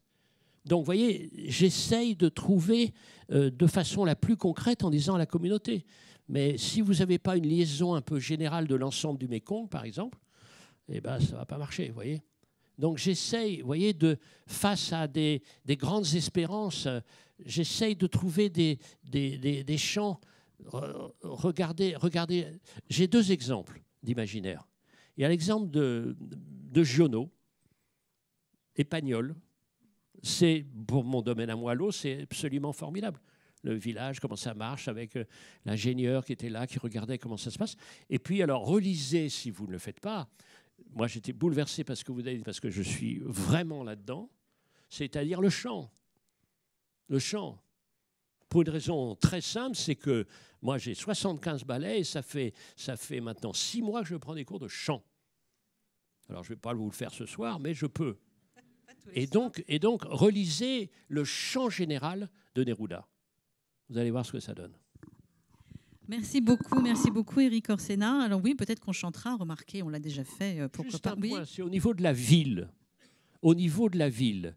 Speaker 3: Donc, vous voyez, j'essaye de trouver de façon la plus concrète en disant à la communauté. Mais si vous n'avez pas une liaison un peu générale de l'ensemble du Mékong, par exemple, eh ben, ça ne va pas marcher, vous voyez. Donc, j'essaye, vous voyez, face à des grandes espérances, j'essaye de trouver des champs. Regardez, j'ai 2 exemples d'imaginaire. Il y a l'exemple de Giono, Épagnols. C'est, pour mon domaine à moi, l'eau, c'est absolument formidable. Le village, comment ça marche, avec l'ingénieur qui était là, qui regardait comment ça se passe. Et puis, alors, relisez si vous ne le faites pas. Moi, j'étais bouleversé parce que je suis vraiment là-dedans. C'est-à-dire le chant. Le chant. Pour une raison très simple, c'est que moi, j'ai 75 ballets et ça fait maintenant 6 mois que je prends des cours de chant. Alors, je ne vais pas vous le faire ce soir, mais je peux. Et donc, relisez le chant général de Neruda. Vous allez voir ce que ça donne.
Speaker 1: Merci beaucoup Éric Orsena. Alors oui, peut-être qu'on chantera, remarquez, on l'a déjà fait. Pourquoi
Speaker 3: Juste
Speaker 1: pas.
Speaker 3: un point, c'est au niveau de la ville. Au niveau de la ville,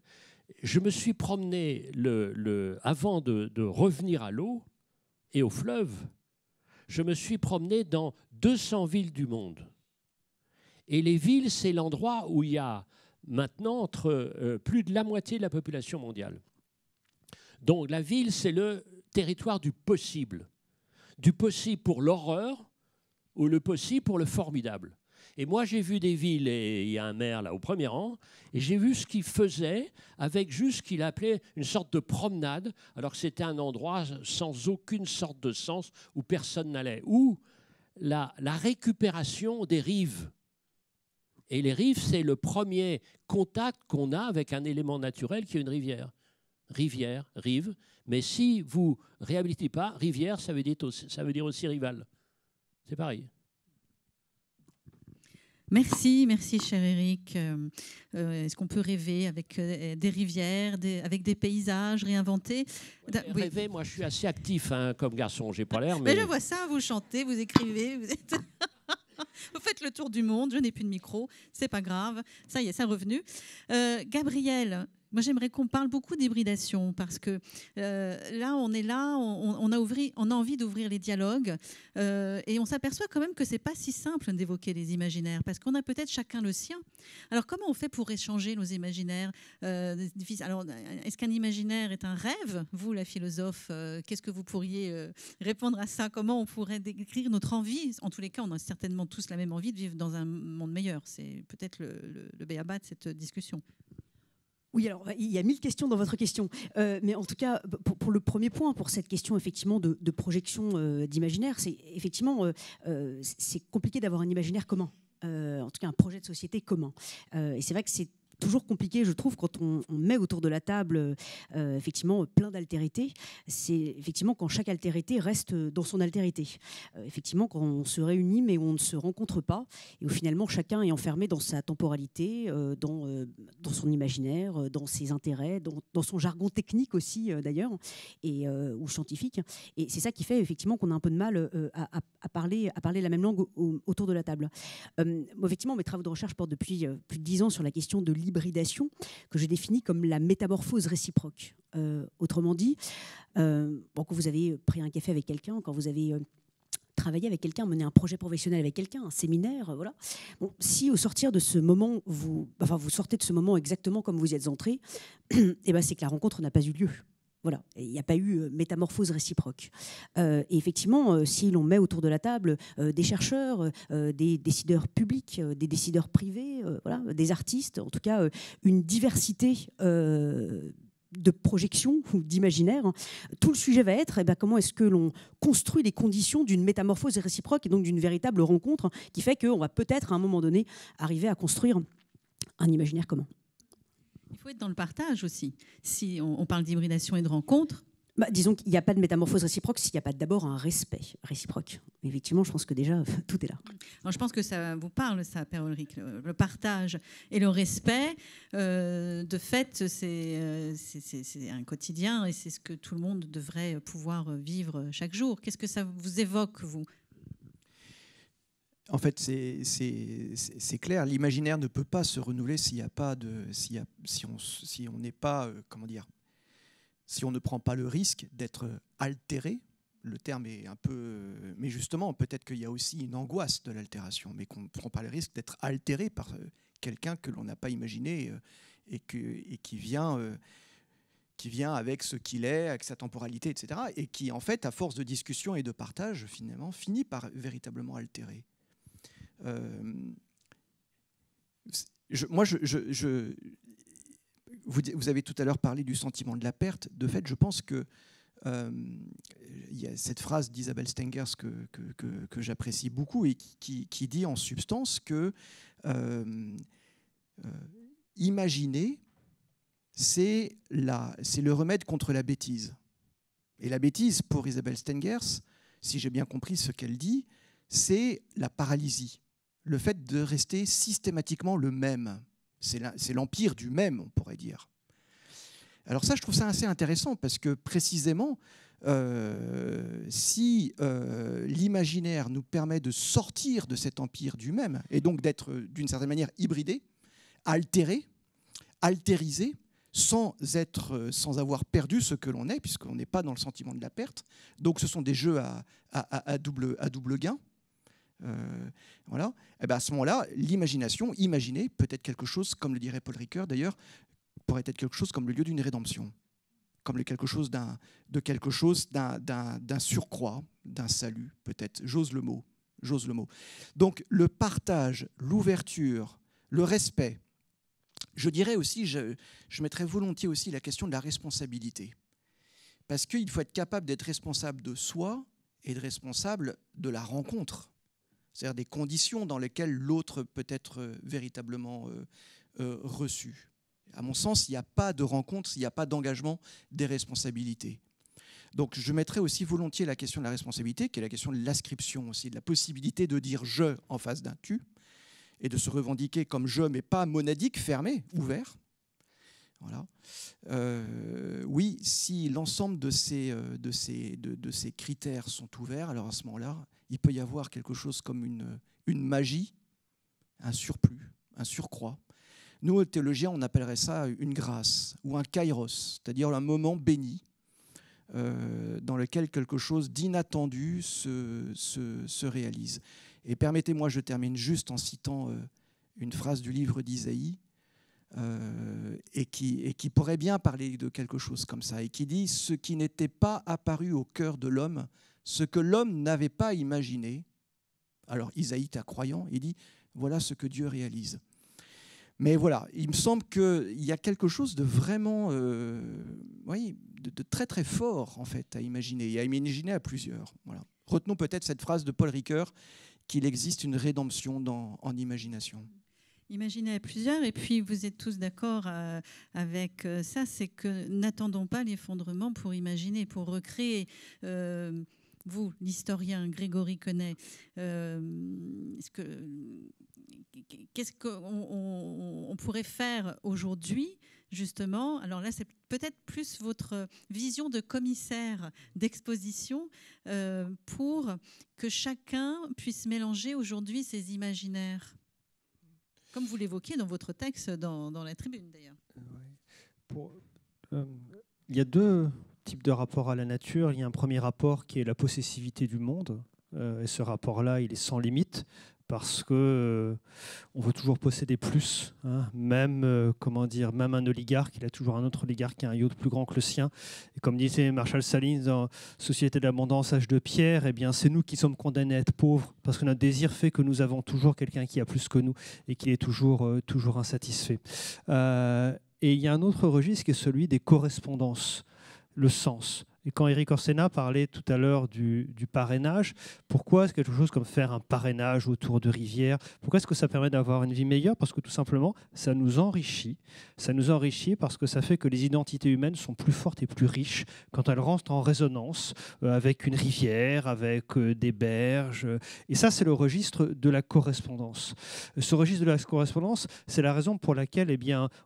Speaker 3: je me suis promené, avant de revenir à l'eau et au fleuve, je me suis promené dans 200 villes du monde. Et les villes, c'est l'endroit où il y a maintenant plus de la moitié de la population mondiale. Donc la ville, c'est le territoire du possible pour l'horreur ou le possible pour le formidable. Et moi, j'ai vu des villes, et il y a un maire là au premier rang, et j'ai vu ce qu'il faisait avec juste ce qu'il appelait une sorte de promenade, alors que c'était un endroit sans aucune sorte de sens où personne n'allait. Ou la récupération des rives. Et les rives, c'est le premier contact qu'on a avec un élément naturel qui est une rivière. Rivière, rive. Mais si vous ne réhabilitez pas, rivière, ça veut dire aussi rival. C'est pareil.
Speaker 1: Merci, merci cher Eric. Est-ce qu'on peut rêver avec des rivières, avec des paysages réinventés?
Speaker 3: Oui. Rêver, moi je suis assez actif comme garçon, j'ai pas l'air.
Speaker 1: Mais je vois ça, vous chantez, vous écrivez, vous êtes... Vous faites le tour du monde, je n'ai plus de micro, c'est pas grave, ça y est, c'est revenu. Gabriel, moi j'aimerais qu'on parle beaucoup d'hybridation parce que là, on a envie d'ouvrir les dialogues et on s'aperçoit quand même que c'est pas si simple d'évoquer les imaginaires parce qu'on a peut-être chacun le sien. Alors comment on fait pour échanger nos imaginaires? Alors, est-ce qu'un imaginaire est un rêve? Vous, la philosophe, qu'est-ce que vous pourriez répondre à ça? Comment on pourrait décrire notre envie? En tous les cas, on a certainement tous la même envie de vivre dans un monde meilleur. C'est peut-être le b.a.-ba de cette discussion.
Speaker 5: Oui, alors il y a 1000 questions dans votre question. Mais en tout cas, pour le premier point, pour cette question effectivement de projection d'imaginaire, c'est effectivement c'est compliqué d'avoir un imaginaire commun. En tout cas, un projet de société commun. Et c'est vrai que c'est toujours compliqué, je trouve, quand on met autour de la table effectivement plein d'altérités. C'est effectivement quand chaque altérité reste dans son altérité. Effectivement, quand on se réunit mais on ne se rencontre pas, et où finalement chacun est enfermé dans sa temporalité, dans son imaginaire, dans ses intérêts, dans son jargon technique aussi d'ailleurs, ou scientifique. Et c'est ça qui fait effectivement qu'on a un peu de mal à parler la même langue autour de la table. Effectivement, mes travaux de recherche portent depuis plus de 10 ans sur la question de l'hybridation, que je définis comme la métamorphose réciproque. Autrement dit, quand vous avez pris un café avec quelqu'un, quand vous avez travaillé avec quelqu'un, mené un projet professionnel avec quelqu'un, un séminaire, voilà. Bon, si au sortir de ce moment, vous sortez de ce moment exactement comme vous y êtes entré, et ben c'est que la rencontre n'a pas eu lieu. Voilà, il n'y a pas eu métamorphose réciproque. Et effectivement, si l'on met autour de la table des chercheurs, des décideurs publics, des décideurs privés, voilà, des artistes, en tout cas une diversité de projections ou d'imaginaires, tout le sujet va être comment est-ce que l'on construit les conditions d'une métamorphose réciproque et donc d'une véritable rencontre qui fait qu'on va peut-être à un moment donné arriver à construire un imaginaire commun.
Speaker 1: Il faut être dans le partage aussi. Si on parle d'hybridation et de rencontre.
Speaker 5: Disons qu'il n'y a pas de métamorphose réciproque s'il n'y a pas d'abord un respect réciproque. Effectivement, je pense que déjà, tout est là.
Speaker 1: Alors, je pense que ça vous parle, ça, Père Ulrich, le partage et le respect. De fait, c'est un quotidien et c'est ce que tout le monde devrait pouvoir vivre chaque jour. Qu'est-ce que ça vous évoque, vous ?
Speaker 6: En fait, c'est clair. L'imaginaire ne peut pas se renouveler s'il y a pas de, si on n'est pas, comment dire, si on ne prend pas le risque d'être altéré. Le terme est un peu, mais justement, peut-être qu'il y a aussi une angoisse de l'altération, mais qu'on ne prend pas le risque d'être altéré par quelqu'un que l'on n'a pas imaginé et qui vient avec ce qu'il est, avec sa temporalité, etc. Et qui, en fait, à force de discussion et de partage, finalement, finit par véritablement altérer. Vous avez tout à l'heure parlé du sentiment de la perte. De fait, je pense que il y a cette phrase d'Isabelle Stengers que j'apprécie beaucoup et qui dit en substance que imaginer, c'est le remède contre la bêtise. Et la bêtise, pour Isabelle Stengers, si j'ai bien compris ce qu'elle dit, c'est la paralysie. Le fait de rester systématiquement le même. C'est l'empire du même, on pourrait dire. Alors ça, je trouve ça assez intéressant parce que précisément, si l'imaginaire nous permet de sortir de cet empire du même et donc d'être d'une certaine manière hybridé, altéré, altérisé, sans avoir perdu ce que l'on est, puisqu'on n'est pas dans le sentiment de la perte. Donc ce sont des jeux à double gain. Voilà. Et ben à ce moment-là, l'imagination, imaginer, peut être quelque chose, comme le dirait Paul Ricoeur d'ailleurs, pourrait être quelque chose comme le lieu d'une rédemption, comme quelque chose d'un surcroît, d'un salut, peut-être. J'ose le mot. j'ose le mot. Donc le partage, l'ouverture, le respect. Je dirais aussi, je mettrais volontiers aussi la question de la responsabilité. Parce qu'il faut être capable d'être responsable de soi et de responsable de la rencontre. C'est-à-dire des conditions dans lesquelles l'autre peut être véritablement reçu. À mon sens, il n'y a pas de rencontre, il n'y a pas d'engagement des responsabilités. Donc je mettrais aussi volontiers la question de la responsabilité, qui est la question de l'ascription aussi, de la possibilité de dire « je » en face d'un « tu », et de se revendiquer comme « je », mais pas monadique, fermé, ouvert. Voilà. Oui, si l'ensemble de ces critères sont ouverts, alors à ce moment-là, il peut y avoir quelque chose comme une magie, un surplus, un surcroît. Nous, aux théologiens, on appellerait ça une grâce ou un kairos, c'est-à-dire un moment béni dans lequel quelque chose d'inattendu se réalise. Et permettez-moi, je termine juste en citant une phrase du livre d'Isaïe, et qui pourrait bien parler de quelque chose comme ça, et qui dit « Ce qui n'était pas apparu au cœur de l'homme, ce que l'homme n'avait pas imaginé. » Alors Isaïe est un croyant, il dit « Voilà ce que Dieu réalise. » Mais voilà, il me semble qu'il y a quelque chose de vraiment, oui, de très très fort en fait à imaginer, et à imaginer à plusieurs. Voilà. Retenons peut-être cette phrase de Paul Ricoeur, qu'il existe une rédemption en imagination.
Speaker 1: Imaginer à plusieurs, et puis vous êtes tous d'accord avec ça, c'est que n'attendons pas l'effondrement pour imaginer, pour recréer. Vous, l'historien Grégory Connet, qu'est-ce qu'on pourrait faire aujourd'hui, justement? Alors là, c'est peut-être plus votre vision de commissaire d'exposition pour que chacun puisse mélanger aujourd'hui ses imaginaires. Comme vous l'évoquiez dans votre texte, dans la tribune d'ailleurs.
Speaker 4: Il y a deux types de rapports à la nature. Il y a un premier rapport qui est la possessivité du monde. Et ce rapport-là, il est sans limite parce qu'on veut toujours posséder plus. Hein. Même, même un oligarque, il a toujours un autre oligarque qui a un yacht plus grand que le sien. Et comme disait Marshall Salins dans Société de l'abondance, âge de pierre, eh bien, c'est nous qui sommes condamnés à être pauvres parce que notre désir fait que nous avons toujours quelqu'un qui a plus que nous et qui est toujours insatisfait. Et il y a un autre registre qui est celui des correspondances, le sens. Et quand Éric Orsena parlait tout à l'heure du parrainage, pourquoi est-ce quelque chose comme faire un parrainage autour de rivières? Pourquoi est-ce que ça permet d'avoir une vie meilleure? Parce que tout simplement, ça nous enrichit. Ça nous enrichit parce que ça fait que les identités humaines sont plus fortes et plus riches quand elles rentrent en résonance avec une rivière, avec des berges. Et ça, c'est le registre de la correspondance. Ce registre de la correspondance, c'est la raison pour laquelle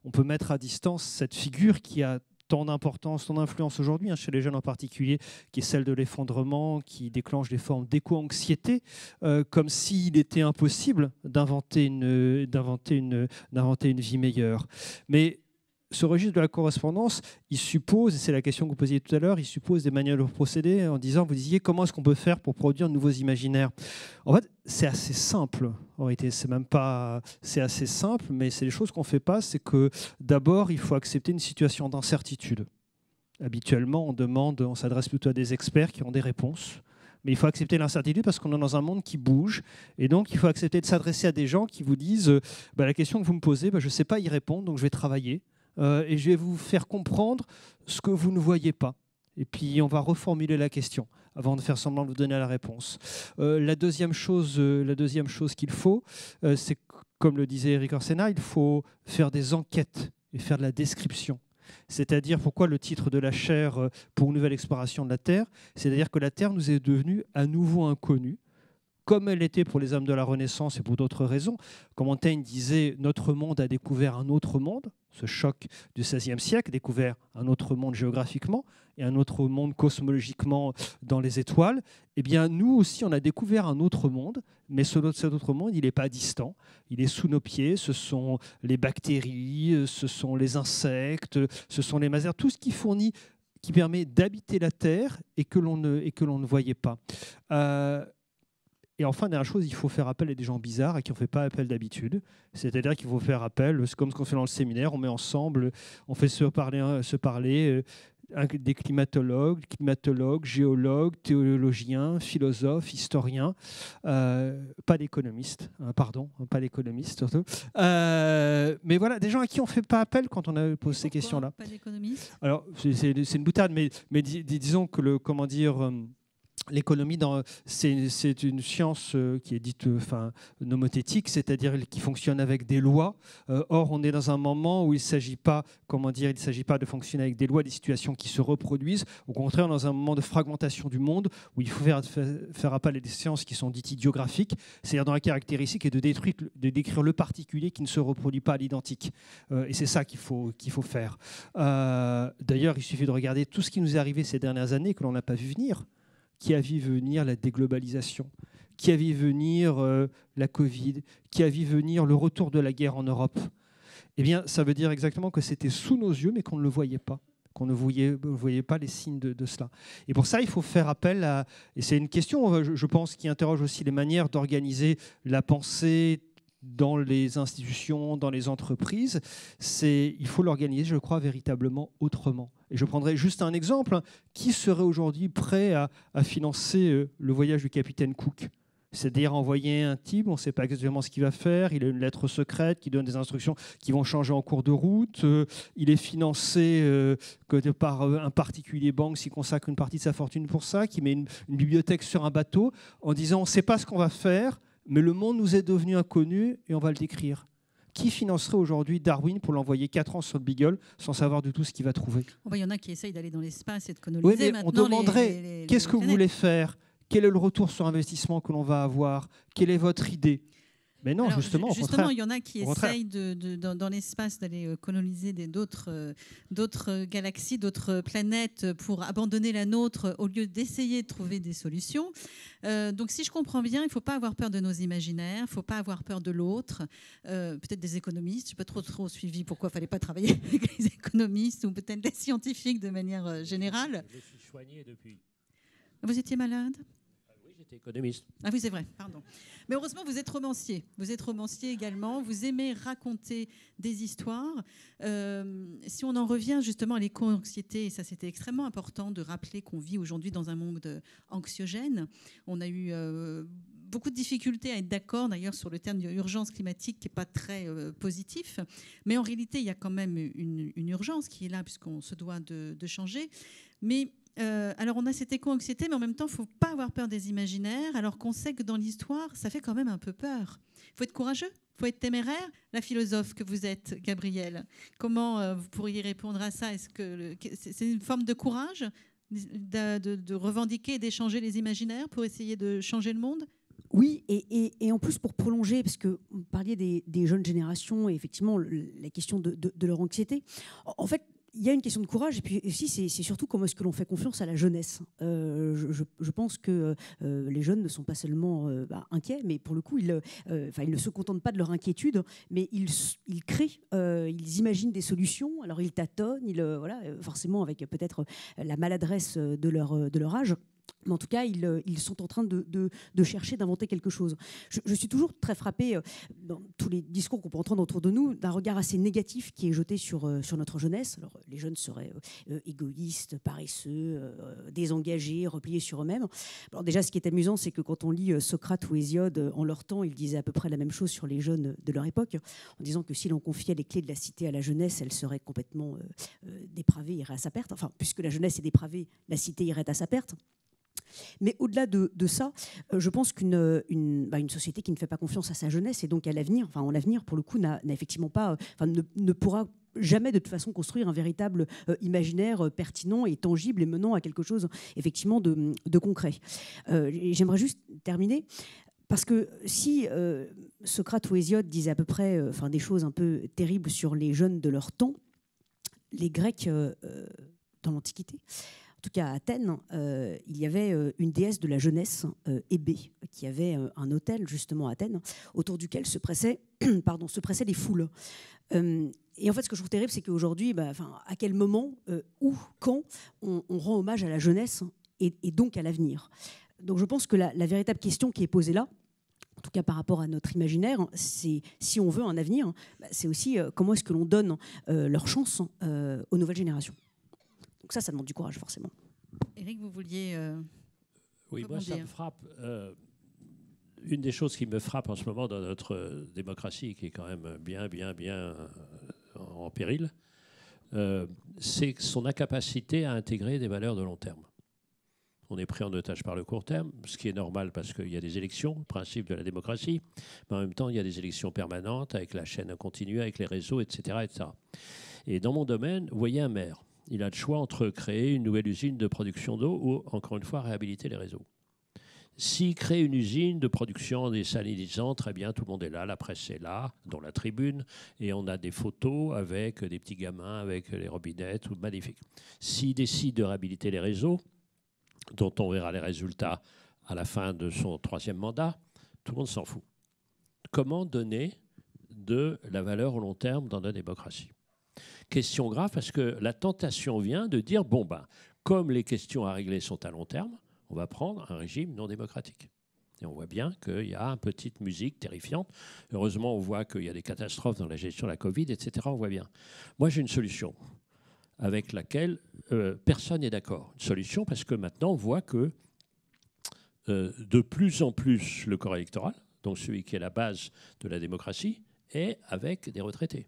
Speaker 4: on peut mettre à distance cette figure qui a tant d'importance, tant d'influence aujourd'hui, chez les jeunes en particulier, qui est celle de l'effondrement, qui déclenche des formes d'éco-anxiété, comme s'il était impossible d'inventer une vie meilleure. Mais ce registre de la correspondance, il suppose, et c'est la question que vous posiez tout à l'heure, il suppose des manières de procéder en disant, vous disiez, comment est-ce qu'on peut faire pour produire de nouveaux imaginaires? En fait, c'est assez simple. En réalité, c'est assez simple, mais c'est les choses qu'on ne fait pas. C'est que d'abord, il faut accepter une situation d'incertitude. Habituellement, on s'adresse plutôt à des experts qui ont des réponses. Mais il faut accepter l'incertitude parce qu'on est dans un monde qui bouge. Et donc, il faut accepter de s'adresser à des gens qui vous disent la question que vous me posez, je ne sais pas y répondre, donc je vais travailler. Et je vais vous faire comprendre ce que vous ne voyez pas. Et puis, on va reformuler la question avant de faire semblant de vous donner la réponse. La deuxième chose qu'il faut, c'est, comme le disait Éric Orsena, il faut faire des enquêtes et faire de la description. C'est-à-dire, pourquoi le titre de la chaire pour une nouvelle exploration de la Terre? C'est-à-dire que la Terre nous est devenue à nouveau inconnue, comme elle l'était pour les hommes de la Renaissance et pour d'autres raisons. Comme Montaigne disait, notre monde a découvert un autre monde, ce choc du XVIe siècle, découvert un autre monde géographiquement et un autre monde cosmologiquement dans les étoiles. Eh bien, nous aussi, on a découvert un autre monde, mais cet autre monde, il n'est pas distant, il est sous nos pieds. Ce sont les bactéries, ce sont les insectes, ce sont les masers, tout ce qui permet d'habiter la Terre et que l'on ne voyait pas. Et enfin, dernière chose, il faut faire appel à des gens bizarres à qui on ne fait pas appel d'habitude. C'est-à-dire qu'il faut faire appel, c'est comme ce qu'on fait dans le séminaire, on met ensemble, on fait se parler des climatologues, géologues, théologiens, philosophes, historiens, pas d'économistes, pas d'économistes surtout. Mais voilà, des gens à qui on ne fait pas appel quand on a posé ces questions-là.
Speaker 1: Pas d'économistes ?
Speaker 4: Alors, c'est une boutade, mais disons que l'économie, c'est une science qui est dite nomothétique, c'est-à-dire qui fonctionne avec des lois. Or, on est dans un moment où il ne s'agit pas de fonctionner avec des lois, des situations qui se reproduisent. Au contraire, dans un moment de fragmentation du monde, où il faut faire appel à des sciences qui sont dites idiographiques, c'est-à-dire dont la caractéristique est de décrire le particulier qui ne se reproduit pas à l'identique. Et c'est ça qu'il faut faire. D'ailleurs, il suffit de regarder tout ce qui nous est arrivé ces dernières années que l'on n'a pas vu venir. Qui a vu venir la déglobalisation, qui a vu venir la Covid, qui a vu venir le retour de la guerre en Europe. Eh bien, ça veut dire exactement que c'était sous nos yeux, mais qu'on ne le voyait pas, qu'on ne voyait pas les signes de cela. Et pour ça, il faut faire appel à... Et c'est une question, je pense, qui interroge aussi les manières d'organiser la pensée dans les institutions, dans les entreprises. Il faut l'organiser, je crois, véritablement autrement. Et je prendrai juste un exemple. Qui serait aujourd'hui prêt à financer le voyage du capitaine Cook ? C'est-à-dire envoyer un type, on ne sait pas exactement ce qu'il va faire, il a une lettre secrète qui donne des instructions qui vont changer en cours de route, il est financé par un particulier banque s'il consacre une partie de sa fortune pour ça, qui met une bibliothèque sur un bateau en disant on ne sait pas ce qu'on va faire, mais le monde nous est devenu inconnu et on va le décrire. Qui financerait aujourd'hui Darwin pour l'envoyer 4 ans sur le Beagle sans savoir du tout ce qu'il va trouver ?
Speaker 1: Il y en a qui essayent d'aller dans l'espace et de coloniser.
Speaker 4: Oui, mais
Speaker 1: maintenant
Speaker 4: on demanderait qu'est-ce que vous voulez faire ? Quel est le retour sur investissement que l'on va avoir ? Quelle est votre idée ? Mais non,
Speaker 1: alors,
Speaker 4: justement,
Speaker 1: il y en a qui essayent dans l'espace d'aller coloniser d'autres galaxies, d'autres planètes pour abandonner la nôtre au lieu d'essayer de trouver des solutions. Donc si je comprends bien, il ne faut pas avoir peur de nos imaginaires, il ne faut pas avoir peur de l'autre. Peut-être des économistes, je n'ai pas trop suivi pourquoi il ne fallait pas travailler avec les économistes ou peut-être les scientifiques de manière générale.
Speaker 3: Je me suis soigné depuis.
Speaker 1: Vous étiez malade ?
Speaker 3: J'étais économiste.
Speaker 1: Ah oui, c'est vrai, pardon. Mais heureusement, vous êtes romancier. Vous êtes romancier également. Vous aimez raconter des histoires. Si on en revient justement à l'éco-anxiété, et ça c'était extrêmement important de rappeler qu'on vit aujourd'hui dans un monde anxiogène. On a eu beaucoup de difficultés à être d'accord d'ailleurs sur le terme d'urgence climatique qui n'est pas très positif. Mais en réalité, il y a quand même une urgence qui est là puisqu'on se doit de changer. Mais alors on a cette éco-anxiété, mais en même temps, il ne faut pas avoir peur des imaginaires, alors qu'on sait que dans l'histoire, ça fait quand même un peu peur. Il faut être courageux, il faut être téméraire. La philosophe que vous êtes, Gabrielle, comment vous pourriez répondre à ça ? Est-ce que c'est une forme de courage de revendiquer et d'échanger les imaginaires pour essayer de changer le monde ?
Speaker 5: Oui, et en plus pour prolonger, parce que vous parliez des jeunes générations et effectivement la question de leur anxiété. En fait, il y a une question de courage et puis aussi c'est surtout comment est-ce que l'on fait confiance à la jeunesse. Je pense que les jeunes ne sont pas seulement inquiets, mais pour le coup ils ne se contentent pas de leur inquiétude, mais ils créent, ils imaginent des solutions. Alors ils tâtonnent, forcément avec peut-être la maladresse de leur âge. Mais en tout cas, ils sont en train de chercher, d'inventer quelque chose. Je suis toujours très frappée, dans tous les discours qu'on peut entendre autour de nous, d'un regard assez négatif qui est jeté sur notre jeunesse. Alors, les jeunes seraient égoïstes, paresseux, désengagés, repliés sur eux-mêmes. Alors déjà, ce qui est amusant, c'est que quand on lit Socrate ou Hésiode, en leur temps, ils disaient à peu près la même chose sur les jeunes de leur époque, en disant que si l'on confiait les clés de la cité à la jeunesse, elle serait complètement dépravée, irait à sa perte. Enfin, puisque la jeunesse est dépravée, la cité irait à sa perte. Mais au-delà de ça, je pense qu'une société qui ne fait pas confiance à sa jeunesse et donc à l'avenir, en l'avenir pour le coup, n'a effectivement pas, ne pourra jamais de toute façon construire un véritable imaginaire pertinent et tangible et menant à quelque chose effectivement de concret. J'aimerais juste terminer. Parce que si Socrate ou Hésiode disaient à peu près des choses un peu terribles sur les jeunes de leur temps, les Grecs dans l'Antiquité, en tout cas à Athènes, il y avait une déesse de la jeunesse, Hébé, qui avait un autel justement à Athènes, autour duquel se pressaient les foules. Et en fait, ce que je trouve terrible, c'est qu'aujourd'hui, à quel moment, où, quand, on rend hommage à la jeunesse et donc à l'avenir. Donc je pense que la véritable question qui est posée là, en tout cas par rapport à notre imaginaire, c'est si on veut un avenir, c'est aussi comment est-ce que l'on donne leur chance aux nouvelles générations. Donc ça demande du courage, forcément.
Speaker 1: Éric, vous vouliez...
Speaker 3: Oui, moi, ça me frappe. Une des choses qui me frappe en ce moment dans notre démocratie, qui est quand même bien en péril, c'est son incapacité à intégrer des valeurs de long terme. On est pris en otage par le court terme, ce qui est normal parce qu'il y a des élections, le principe de la démocratie, mais en même temps, il y a des élections permanentes avec la chaîne continue, avec les réseaux, etc., etc. Et dans mon domaine, vous voyez un maire. Il a le choix entre créer une nouvelle usine de production d'eau ou, encore une fois, réhabiliter les réseaux. S'il crée une usine de production désalinisant, très bien, tout le monde est là, la presse est là, dans la tribune, et on a des photos avec des petits gamins, avec les robinets, tout magnifique. S'il décide de réhabiliter les réseaux, dont on verra les résultats à la fin de son 3e mandat, tout le monde s'en fout. Comment donner de la valeur au long terme dans la démocratie ? Question grave parce que la tentation vient de dire, bon, ben, comme les questions à régler sont à long terme, on va prendre un régime non démocratique. Et on voit bien qu'il y a une petite musique terrifiante. Heureusement, on voit qu'il y a des catastrophes dans la gestion de la Covid, etc. On voit bien. Moi, j'ai une solution avec laquelle personne n'est d'accord. Une solution parce que maintenant, on voit que de plus en plus le corps électoral, donc celui qui est la base de la démocratie, est avec des retraités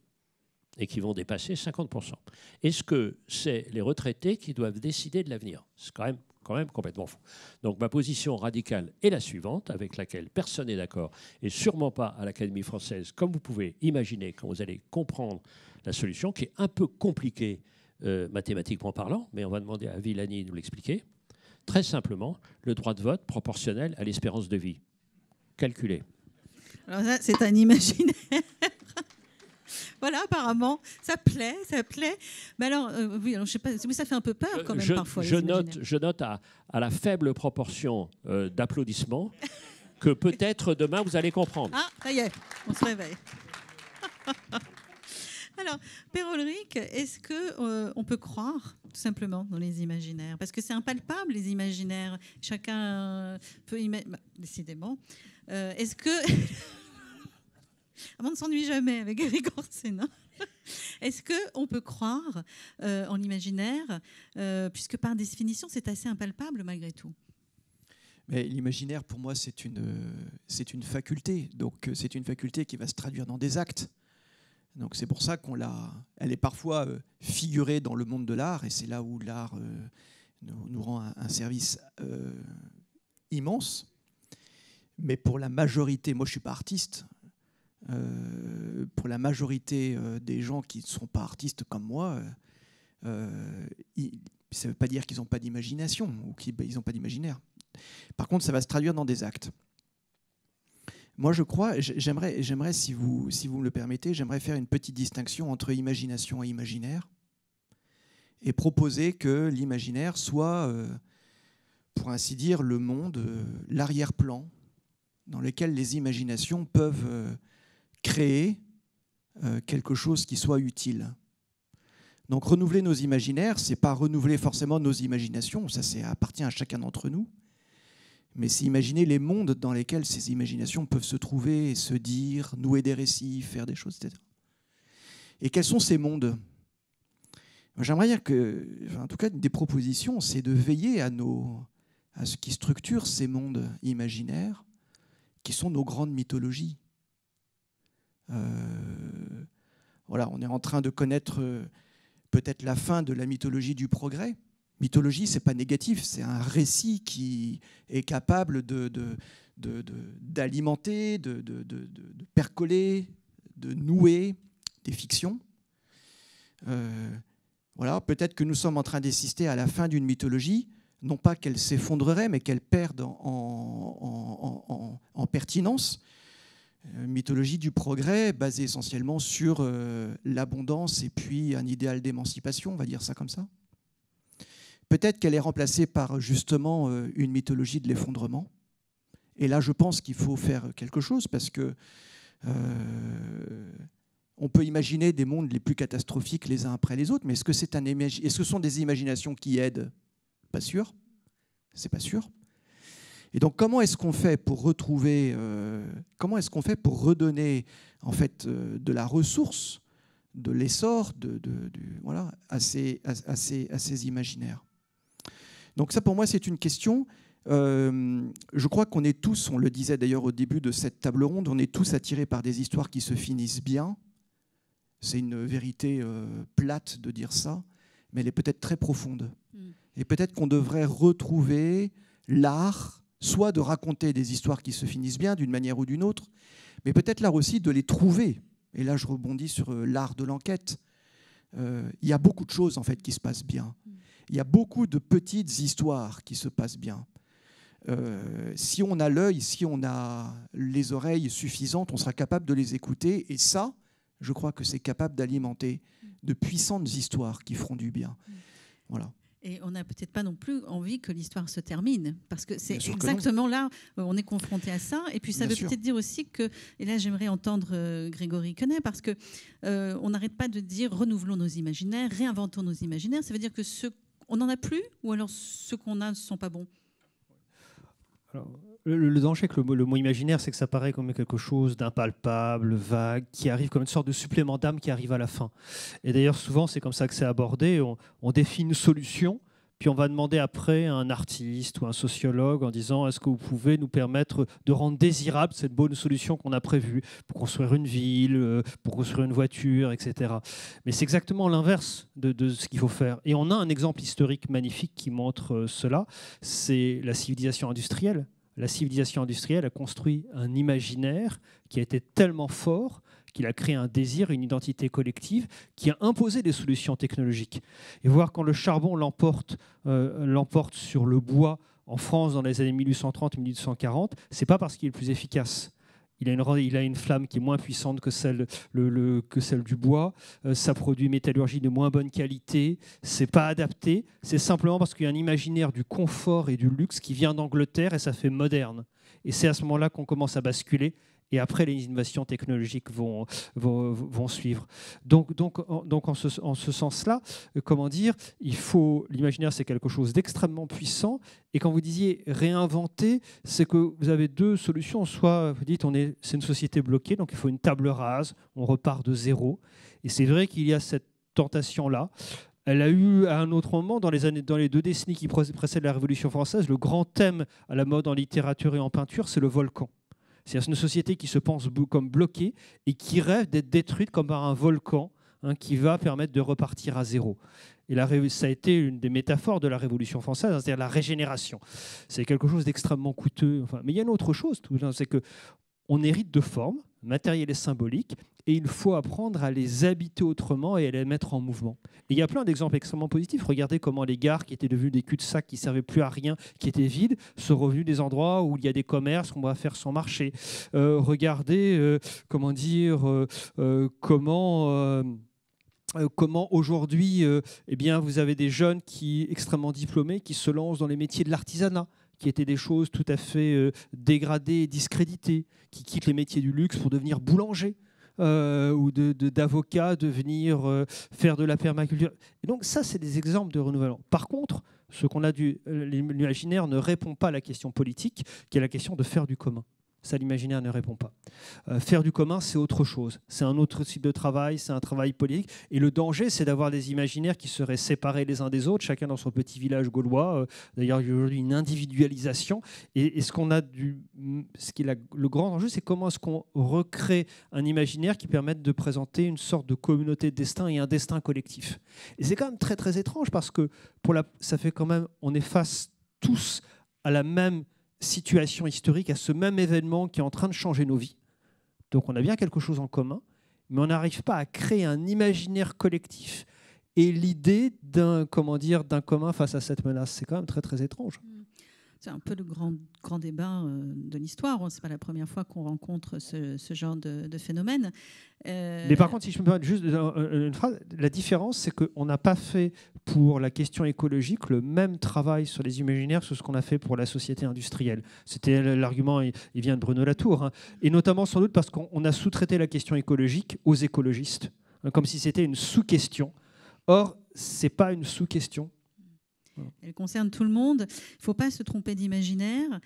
Speaker 3: et qui vont dépasser 50%. Est-ce que c'est les retraités qui doivent décider de l'avenir ? C'est quand même complètement fou. Donc ma position radicale est la suivante, avec laquelle personne n'est d'accord, et sûrement pas à l'Académie française, comme vous pouvez imaginer quand vous allez comprendre la solution, qui est un peu compliquée mathématiquement parlant, mais on va demander à Villani de nous l'expliquer. Très simplement, le droit de vote proportionnel à l'espérance de vie. Calculé.
Speaker 1: Alors ça, c'est un imaginaire. Voilà, apparemment, ça plaît. Mais alors, oui, alors, je sais pas, ça fait un peu peur quand même parfois. Je
Speaker 3: note à la faible proportion d'applaudissements que peut-être demain vous allez comprendre.
Speaker 1: Ah, ça y est, on se réveille. Alors, Père Ulrich, est-ce qu'on peut croire tout simplement dans les imaginaires ? Parce que c'est impalpable, les imaginaires. Chacun peut imaginer. Décidément. Est-ce que... On ne s'ennuie jamais avec Éric Orsena. Est-ce qu'on peut croire en l'imaginaire, puisque par définition, c'est assez impalpable malgré tout ?
Speaker 6: Mais l'imaginaire, pour moi, c'est une faculté. Donc, c'est une faculté qui va se traduire dans des actes. Donc, c'est pour ça elle est parfois figurée dans le monde de l'art, et c'est là où l'art nous rend un service immense. Mais pour la majorité, moi, je ne suis pas artiste. Pour la majorité des gens qui ne sont pas artistes comme moi, ça ne veut pas dire qu'ils n'ont pas d'imagination ou qu'ils n'ont pas d'imaginaire. Par contre, ça va se traduire dans des actes. Moi, je crois, j'aimerais, si vous me le permettez, j'aimerais faire une petite distinction entre imagination et imaginaire et proposer que l'imaginaire soit, pour ainsi dire, le monde, l'arrière-plan dans lequel les imaginations peuvent créer quelque chose qui soit utile. Donc renouveler nos imaginaires, ce n'est pas renouveler forcément nos imaginations, ça appartient à chacun d'entre nous, mais c'est imaginer les mondes dans lesquels ces imaginations peuvent se trouver, se dire, nouer des récits, faire des choses, etc. Et quels sont ces mondes ? J'aimerais dire que, en tout cas, une des propositions, c'est de veiller à ce qui structure ces mondes imaginaires, qui sont nos grandes mythologies. Voilà, on est en train de connaître peut-être la fin de la mythologie du progrès. Mythologie, c'est pas négatif, c'est un récit qui est capable d'alimenter, de percoler, de nouer des fictions. Voilà, peut-être que nous sommes en train d'assister à la fin d'une mythologie, non pas qu'elle s'effondrerait, mais qu'elle perde en pertinence. Mythologie du progrès basée essentiellement sur l'abondance et puis un idéal d'émancipation, on va dire ça comme ça. Peut-être qu'elle est remplacée par justement une mythologie de l'effondrement. Et là, je pense qu'il faut faire quelque chose parce que on peut imaginer des mondes les plus catastrophiques les uns après les autres, mais est-ce que ce sont des imaginations qui aident ? Pas sûr. C'est pas sûr. Et donc, comment est-ce qu'on fait pour redonner en fait de la ressource l'essor voilà, à ces imaginaires. Donc ça, pour moi, c'est une question. Je crois qu'on est tous, on le disait d'ailleurs au début de cette table ronde, on est tous attirés par des histoires qui se finissent bien. C'est une vérité plate de dire ça, mais elle est peut-être très profonde. Et peut-être qu'on devrait retrouver l'art, soit de raconter des histoires qui se finissent bien d'une manière ou d'une autre, mais peut-être l'art aussi de les trouver. Et là, je rebondis sur l'art de l'enquête. Il y a beaucoup de choses en fait qui se passent bien. Il y a beaucoup de petites histoires qui se passent bien. Si on a l'œil, si on a les oreilles suffisantes, on sera capable de les écouter. Et ça, je crois que c'est capable d'alimenter de puissantes histoires qui feront du bien. Voilà.
Speaker 1: Et on n'a peut-être pas non plus envie que l'histoire se termine, parce que c'est exactement là, on est confronté à ça. Et puis ça veut peut-être dire aussi que, et là j'aimerais entendre Grégory Quenet, parce que on n'arrête pas de dire renouvelons nos imaginaires, réinventons nos imaginaires. Ça veut dire que on n'en a plus, ou alors ceux qu'on a ne sont pas bons?
Speaker 4: Alors, le danger avec le mot imaginaire, c'est que ça paraît comme quelque chose d'impalpable, vague, qui arrive comme une sorte de supplément d'âme qui arrive à la fin. Et d'ailleurs, souvent, c'est comme ça que c'est abordé. On définit une solution, puis on va demander après à un artiste ou un sociologue en disant « Est-ce que vous pouvez nous permettre de rendre désirable cette bonne solution qu'on a prévue pour construire une ville, pour construire une voiture, etc. » Mais c'est exactement l'inverse de ce qu'il faut faire. Et on a un exemple historique magnifique qui montre cela, c'est la civilisation industrielle. La civilisation industrielle a construit un imaginaire qui a été tellement fort qu'il a créé un désir, une identité collective, qui a imposé des solutions technologiques. Et voir quand le charbon l'emporte sur le bois en France dans les années 1830-1840, c'est pas parce qu'il est plus efficace. Il a une flamme qui est moins puissante que celle du bois. Ça produit une métallurgie de moins bonne qualité. C'est pas adapté. C'est simplement parce qu'il y a un imaginaire du confort et du luxe qui vient d'Angleterre et ça fait moderne. Et c'est à ce moment-là qu'on commence à basculer. Et après, les innovations technologiques vont suivre. Donc en ce sens-là, comment dire, l'imaginaire, c'est quelque chose d'extrêmement puissant. Et quand vous disiez réinventer, c'est que vous avez deux solutions. Soit vous dites, c'est une société bloquée, donc il faut une table rase, on repart de zéro. Et c'est vrai qu'il y a cette tentation-là. Elle a eu à un autre moment, dans les 2 décennies qui précèdent la Révolution française, le grand thème à la mode en littérature et en peinture, c'est le volcan. C'est une société qui se pense comme bloquée et qui rêve d'être détruite comme par un volcan qui va permettre de repartir à zéro. Et ça a été une des métaphores de la Révolution française, c'est-à-dire la régénération. C'est quelque chose d'extrêmement coûteux. Mais il y a une autre chose, c'est qu'on hérite de formes matérielles et symboliques et il faut apprendre à les habiter autrement et à les mettre en mouvement. Et il y a plein d'exemples extrêmement positifs. Regardez comment les gares qui étaient devenues des cul-de-sac qui ne servaient plus à rien, qui étaient vides, sont revenus des endroits où il y a des commerces qu'on va faire son marché. Regardez comment aujourd'hui vous avez des jeunes extrêmement diplômés qui se lancent dans les métiers de l'artisanat, qui étaient des choses tout à fait dégradées et discréditées, qui quittent les métiers du luxe pour devenir boulanger ou d'avocat, devenir faire de la permaculture. Et donc ça, c'est des exemples de renouvellement. Par contre, l'imaginaire ne répond pas à la question politique, qui est la question de faire du commun. Ça, l'imaginaire ne répond pas. Faire du commun, c'est autre chose. C'est un autre type de travail, c'est un travail politique. Et le danger, c'est d'avoir des imaginaires qui seraient séparés les uns des autres, chacun dans son petit village gaulois. D'ailleurs, il y a aujourd'hui une individualisation. Et ce qui est le grand enjeu, c'est comment est-ce qu'on recrée un imaginaire qui permette de présenter une sorte de communauté de destin et un destin collectif. Et c'est quand même très, très étrange parce que ça fait quand même, on est face tous à la même situation historique, à ce même événement qui est en train de changer nos vies. Donc on a bien quelque chose en commun, mais on n'arrive pas à créer un imaginaire collectif et l'idée d'un commun face à cette menace. C'est quand même très très étrange.
Speaker 1: C'est un peu le grand débat de l'histoire. Ce n'est pas la première fois qu'on rencontre ce genre de phénomène.
Speaker 4: Mais par contre, si je me permets juste une phrase, la différence, c'est qu'on n'a pas fait pour la question écologique le même travail sur les imaginaires que ce qu'on a fait pour la société industrielle. C'était l'argument, il vient de Bruno Latour, et notamment sans doute parce qu'on a sous-traité la question écologique aux écologistes, comme si c'était une sous-question. Or, ce n'est pas une sous-question.
Speaker 1: Elle concerne tout le monde. Il ne faut pas se tromper d'imaginaire.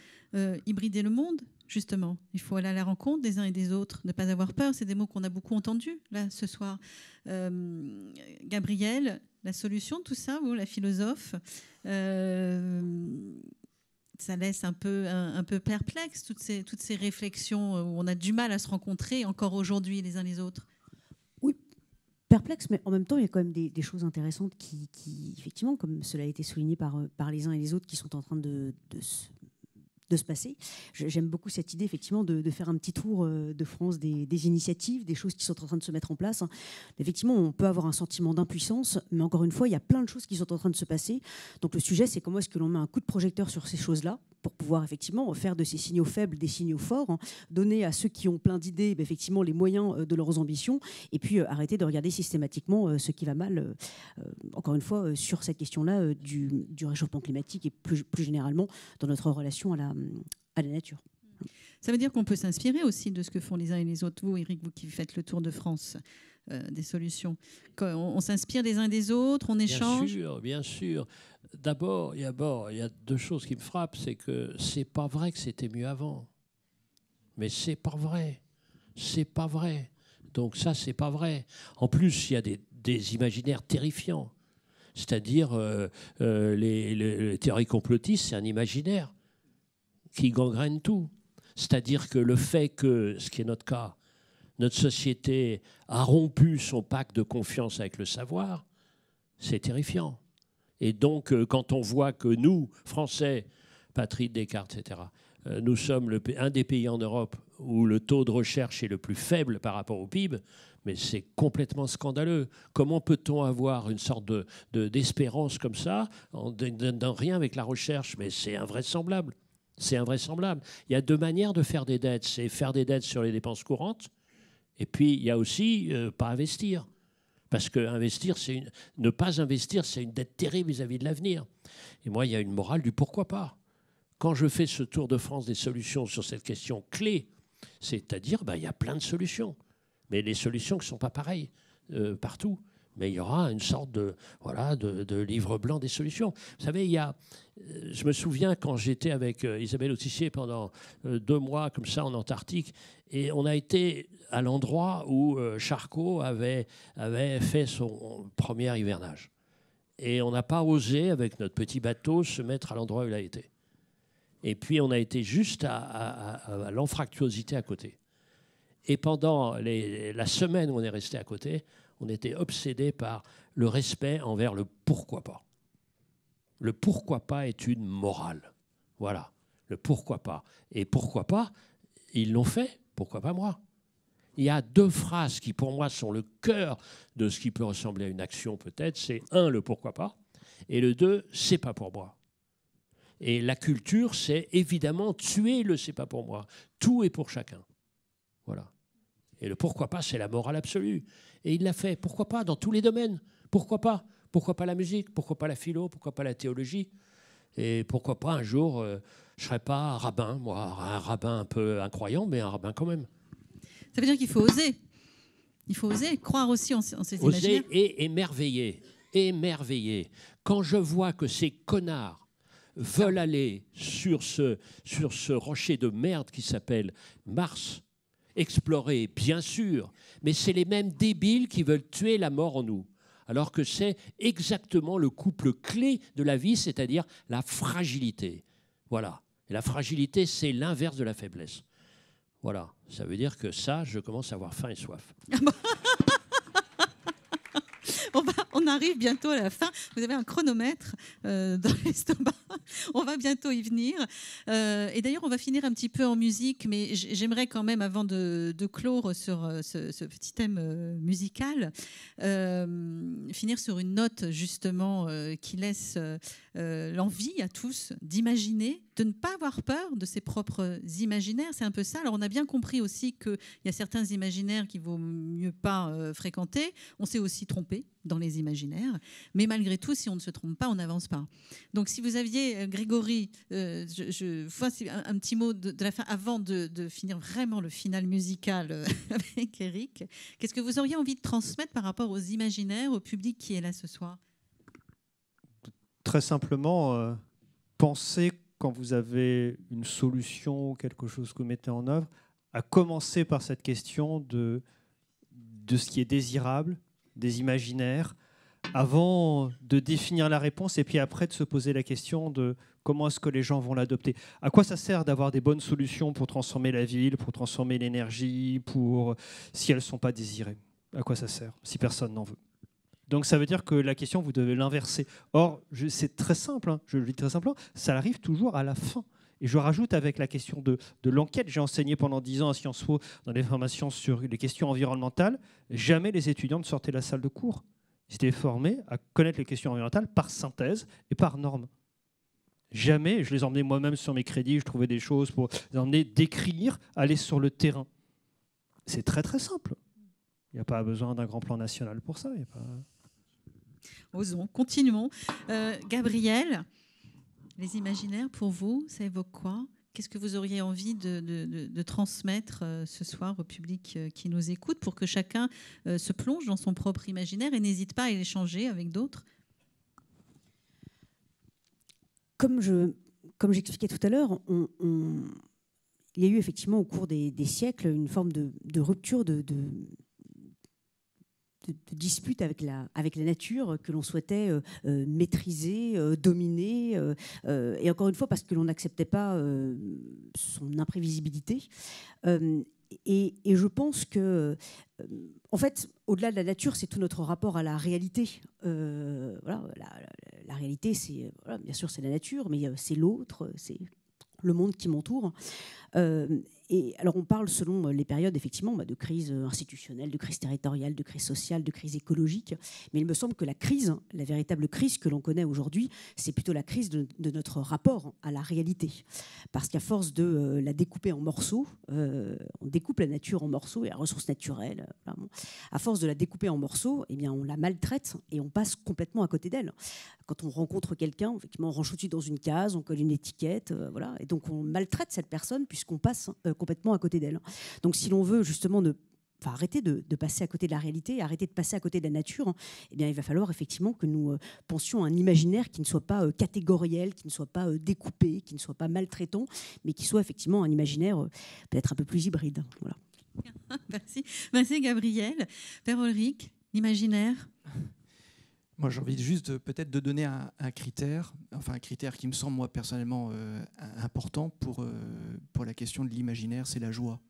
Speaker 1: Hybrider le monde, justement. Il faut aller à la rencontre des uns et des autres, ne pas avoir peur. C'est des mots qu'on a beaucoup entendus là ce soir. Gabriel, la solution de tout ça, vous, la philosophe, ça laisse un peu perplexe, toutes ces réflexions où on a du mal à se rencontrer encore aujourd'hui les uns les autres.
Speaker 5: Oui, perplexe, mais en même temps, il y a quand même des choses intéressantes qui, effectivement, comme cela a été souligné par les uns et les autres, qui sont en train de se passer. J'aime beaucoup cette idée, effectivement, de faire un petit tour de France des initiatives, des choses qui sont en train de se mettre en place. Effectivement, on peut avoir un sentiment d'impuissance, mais encore une fois, il y a plein de choses qui sont en train de se passer. Donc le sujet, c'est comment est-ce que l'on met un coup de projecteur sur ces choses-là pour pouvoir effectivement faire de ces signaux faibles des signaux forts, donner à ceux qui ont plein d'idées effectivement les moyens de leurs ambitions, et puis arrêter de regarder systématiquement ce qui va mal, encore une fois, sur cette question-là du réchauffement climatique et plus généralement dans notre relation à la nature.
Speaker 1: Ça veut dire qu'on peut s'inspirer aussi de ce que font les uns et les autres. Vous, Éric, vous qui faites le tour de France des solutions. On s'inspire des uns des autres, on échange.
Speaker 3: Bien sûr, bien sûr. D'abord, il y a deux choses qui me frappent, c'est que c'est pas vrai que c'était mieux avant. Mais c'est pas vrai. C'est pas vrai. Donc ça, c'est pas vrai. En plus, il y a des imaginaires terrifiants. C'est-à-dire, les théories complotistes, c'est un imaginaire qui gangrène tout. C'est-à-dire que le fait que, ce qui est notre cas, notre société a rompu son pacte de confiance avec le savoir, c'est terrifiant. Et donc, quand on voit que nous, Français, patrie de Descartes, etc., nous sommes un des pays en Europe où le taux de recherche est le plus faible par rapport au PIB, mais c'est complètement scandaleux. Comment peut-on avoir une sorte d'espérance comme ça, dans rien avec la recherche? Mais c'est invraisemblable. C'est invraisemblable. Il y a deux manières de faire des dettes. C'est faire des dettes sur les dépenses courantes, et puis il y a aussi pas investir. Parce que ne pas investir, c'est une dette terrible vis-à-vis de l'avenir. Et moi, il y a une morale du pourquoi pas. Quand je fais ce tour de France des solutions sur cette question clé, c'est-à-dire, il y a plein de solutions. Mais les solutions ne sont pas pareilles partout. Mais il y aura une sorte de livre blanc des solutions. Vous savez, je me souviens quand j'étais avec Isabelle Autissier pendant 2 mois comme ça en Antarctique, et on a été à l'endroit où Charcot avait fait son premier hivernage. Et on n'a pas osé, avec notre petit bateau, se mettre à l'endroit où il a été. Et puis on a été juste à l'anfractuosité à côté. Et pendant la semaine où on est resté à côté, on était obsédé par le respect envers le pourquoi pas. Le pourquoi pas est une morale. Voilà, le pourquoi pas. Et pourquoi pas, ils l'ont fait, pourquoi pas moi? Il y a 2 phrases qui, pour moi, sont le cœur de ce qui peut ressembler à une action, peut-être. C'est 1, le pourquoi pas, et le 2, c'est pas pour moi. Et la culture, c'est évidemment tuer le c'est pas pour moi. Tout est pour chacun. Voilà. Et le pourquoi pas, c'est la morale absolue. Et il l'a fait. Pourquoi pas dans tous les domaines? Pourquoi pas? Pourquoi pas la musique? Pourquoi pas la philo? Pourquoi pas la théologie? Et pourquoi pas un jour, je ne serais pas un rabbin, moi, un rabbin un peu incroyant, mais un rabbin quand même.
Speaker 1: Ça veut dire qu'il faut oser. Il faut oser, croire aussi en ces imaginaires.
Speaker 3: Oser et émerveiller. Émerveiller. Quand je vois que ces connards veulent aller sur ce rocher de merde qui s'appelle Mars, explorer, bien sûr, mais c'est les mêmes débiles qui veulent tuer la mort en nous. Alors que c'est exactement le couple clé de la vie, c'est-à-dire la fragilité. Voilà. Et la fragilité, c'est l'inverse de la faiblesse. Voilà. Ça veut dire que ça, je commence à avoir faim et soif.
Speaker 1: On arrive bientôt à la fin. Vous avez un chronomètre dans l'estomac. On va bientôt y venir. Et d'ailleurs, on va finir un petit peu en musique, mais j'aimerais quand même, avant de clore sur ce petit thème musical, finir sur une note justement qui laisse l'envie à tous d'imaginer, de ne pas avoir peur de ses propres imaginaires. C'est un peu ça. Alors, on a bien compris aussi qu'il y a certains imaginaires qu'il vaut mieux pas fréquenter. On s'est aussi trompé dans les imaginaires. Mais malgré tout, si on ne se trompe pas, on n'avance pas. Donc, si vous aviez, Grégory, voici un petit mot de la fin, avant de finir vraiment le final musical avec Éric. Qu'est-ce que vous auriez envie de transmettre par rapport aux imaginaires, au public qui est là ce soir?
Speaker 4: Très simplement, penser quand vous avez une solution ou quelque chose que vous mettez en œuvre, à commencer par cette question de ce qui est désirable, des imaginaires, avant de définir la réponse et puis après de se poser la question de comment est-ce que les gens vont l'adopter. À quoi ça sert d'avoir des bonnes solutions pour transformer la ville, pour transformer l'énergie, si elles ne sont pas désirées? À quoi ça sert si personne n'en veut? Donc ça veut dire que la question, vous devez l'inverser. Or, c'est très simple, hein, je le dis très simplement, ça arrive toujours à la fin. Et je rajoute avec la question de l'enquête. J'ai enseigné pendant 10 ans à Sciences Po dans les formations sur les questions environnementales. Jamais les étudiants ne sortaient de la salle de cours. Ils étaient formés à connaître les questions environnementales par synthèse et par norme. Jamais, je les emmenais moi-même sur mes crédits, je trouvais des choses pour les emmener d'écrire, aller sur le terrain. C'est très très simple. Il n'y a pas besoin d'un grand plan national pour ça.
Speaker 1: Osons, continuons. Gabriel, les imaginaires, pour vous, ça évoque quoi? Qu'est-ce que vous auriez envie de transmettre ce soir au public qui nous écoute pour que chacun se plonge dans son propre imaginaire et n'hésite pas à l'échanger avec d'autres?
Speaker 5: Comme j'expliquais tout à l'heure, il y a eu effectivement au cours des siècles une forme de rupture, de dispute avec la nature que l'on souhaitait maîtriser, dominer, et encore une fois parce que l'on n'acceptait pas son imprévisibilité. Et je pense que, en fait, au-delà de la nature, c'est tout notre rapport à la réalité. Voilà, la réalité, c'est bien sûr c'est la nature, mais c'est l'autre, c'est le monde qui m'entoure. Et alors on parle selon les périodes effectivement de crise institutionnelle, de crise territoriale, de crise sociale, de crise écologique, mais il me semble que la véritable crise que l'on connaît aujourd'hui, c'est plutôt la crise de notre rapport à la réalité, parce qu'à force de la découper en morceaux, on découpe la nature en morceaux et la ressource naturelle, voilà, bon. À force de la découper en morceaux, eh bien on la maltraite et on passe complètement à côté d'elle. Quand on rencontre quelqu'un, effectivement, on range tout de suite dans une case, on colle une étiquette, voilà, et donc on maltraite cette personne puisqu'on passe complètement à côté d'elle. Donc si l'on veut justement arrêter de passer à côté de la réalité, arrêter de passer à côté de la nature, eh bien, il va falloir effectivement que nous pensions à un imaginaire qui ne soit pas catégoriel, qui ne soit pas découpé, qui ne soit pas maltraitant, mais qui soit effectivement un imaginaire peut-être un peu plus hybride. Voilà.
Speaker 1: Merci Gabriel. Père Ulrich, l'imaginaire.
Speaker 6: Moi, j'ai envie juste peut-être de donner un critère qui me semble, moi, personnellement important pour la question de l'imaginaire, c'est la joie.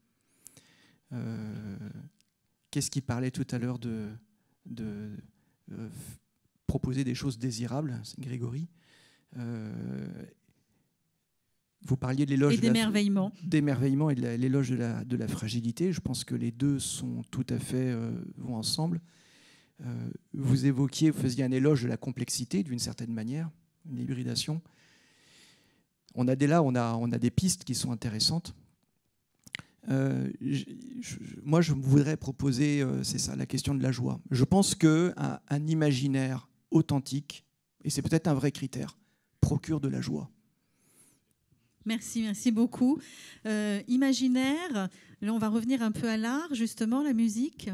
Speaker 6: Qu'est-ce qui parlait tout à l'heure de proposer des choses désirables, c'est Grégory. Vous parliez de l'éloge d'émerveillement et de l'éloge de la fragilité. Je pense que les deux sont tout à fait vont ensemble. Vous faisiez un éloge de la complexité d'une certaine manière, une hybridation. On a des pistes qui sont intéressantes. Moi, je voudrais proposer, c'est ça, la question de la joie. Je pense qu'un imaginaire authentique, et c'est peut-être un vrai critère, procure de la joie.
Speaker 1: Merci beaucoup. Imaginaire, là on va revenir un peu à l'art, justement, la musique.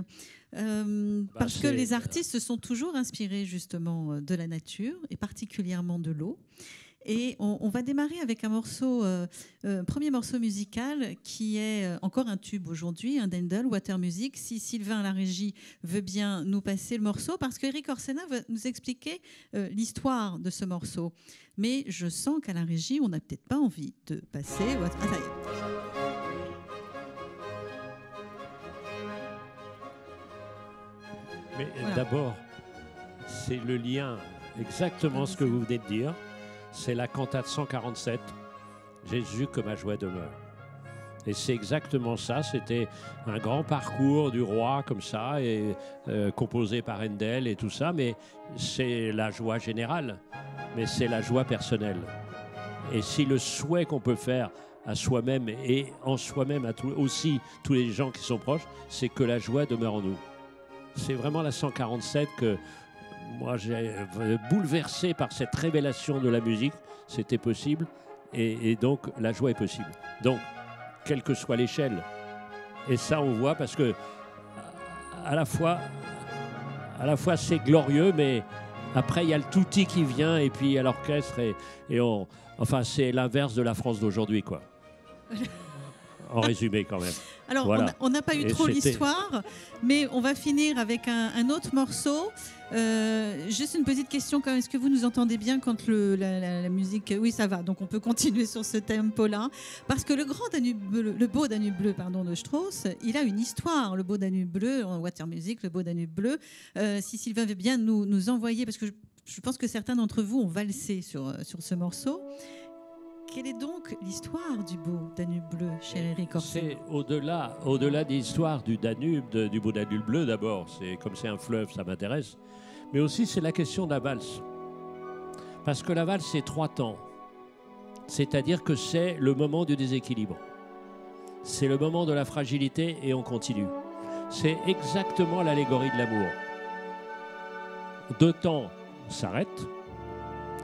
Speaker 1: Parce que les artistes se sont toujours inspirés justement de la nature et particulièrement de l'eau. Et on va démarrer avec un morceau, premier morceau musical qui est encore un tube aujourd'hui, un Dendel, Water Music. Si Sylvain, la régie, veut bien nous passer le morceau, parce qu'Eric Orsena va nous expliquer l'histoire de ce morceau. Mais je sens qu'à la régie, on n'a peut-être pas envie de passer. Ah, ça y est.
Speaker 3: Mais voilà. D'abord, c'est le lien, exactement ce que vous venez de dire. C'est la cantate 147, Jésus que ma joie demeure. Et c'est exactement ça, c'était un grand parcours du roi comme ça, et composé par Handel et tout ça, mais c'est la joie générale, mais c'est la joie personnelle. Et si le souhait qu'on peut faire à soi-même et en soi-même à aussi tous les gens qui sont proches, c'est que la joie demeure en nous. C'est vraiment la 147 que moi j'ai bouleversé par cette révélation de la musique, c'était possible, et donc la joie est possible. Donc, quelle que soit l'échelle. Et ça, on voit parce que à la fois c'est glorieux, mais Après, il y a le tutti qui vient, et puis il y a l'orchestre, enfin, c'est l'inverse de la France d'aujourd'hui, quoi. En résumé, quand même.
Speaker 1: Alors,
Speaker 3: voilà.
Speaker 1: on n'a pas eu trop l'histoire, mais on va finir avec un autre morceau. Juste une petite question quand même. Est-ce que vous nous entendez bien quand la musique... Oui, ça va. Donc, on peut continuer sur ce tempo-là. Parce que le beau Danube bleu, de Strauss, il a une histoire. Le beau Danube bleu, en Water Music, le beau Danube bleu. Si Sylvain veut bien nous envoyer, parce que je pense que certains d'entre vous ont valsé sur ce morceau. Quelle est donc l'histoire du beau Danube bleu, cher Éric Orsay?
Speaker 3: C'est au-delà de l'histoire du Danube, du beau Danube bleu d'abord. Comme c'est un fleuve, ça m'intéresse. Mais aussi, c'est la question de la valse. Parce que la valse, c'est 3 temps. C'est-à-dire que c'est le moment du déséquilibre. C'est le moment de la fragilité et on continue. C'est exactement l'allégorie de l'amour. 2 temps, on s'arrête.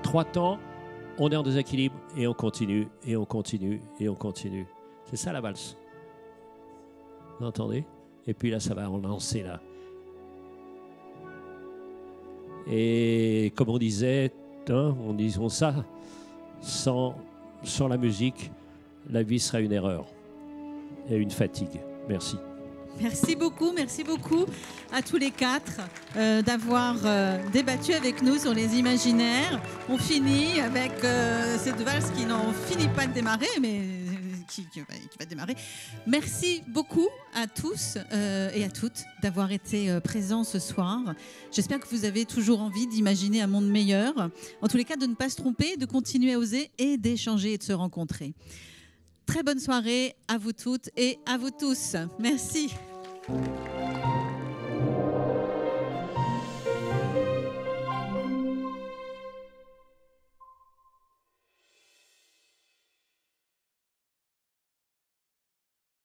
Speaker 3: 3 temps, on est en déséquilibre et on continue, et on continue, et on continue. C'est ça la valse. Vous entendez? Et puis là, ça va relancer là. Et comme on disait, on disait ça, sans la musique, la vie serait une erreur et une fatigue. Merci.
Speaker 1: Merci beaucoup à tous les 4 d'avoir débattu avec nous sur les imaginaires. On finit avec cette valse qui n'en finit pas de démarrer, mais qui va démarrer. Merci beaucoup à tous et à toutes d'avoir été présents ce soir. J'espère que vous avez toujours envie d'imaginer un monde meilleur. En tous les cas, de ne pas se tromper, de continuer à oser et d'échanger et de se rencontrer. Très bonne soirée à vous toutes et à vous tous. Merci.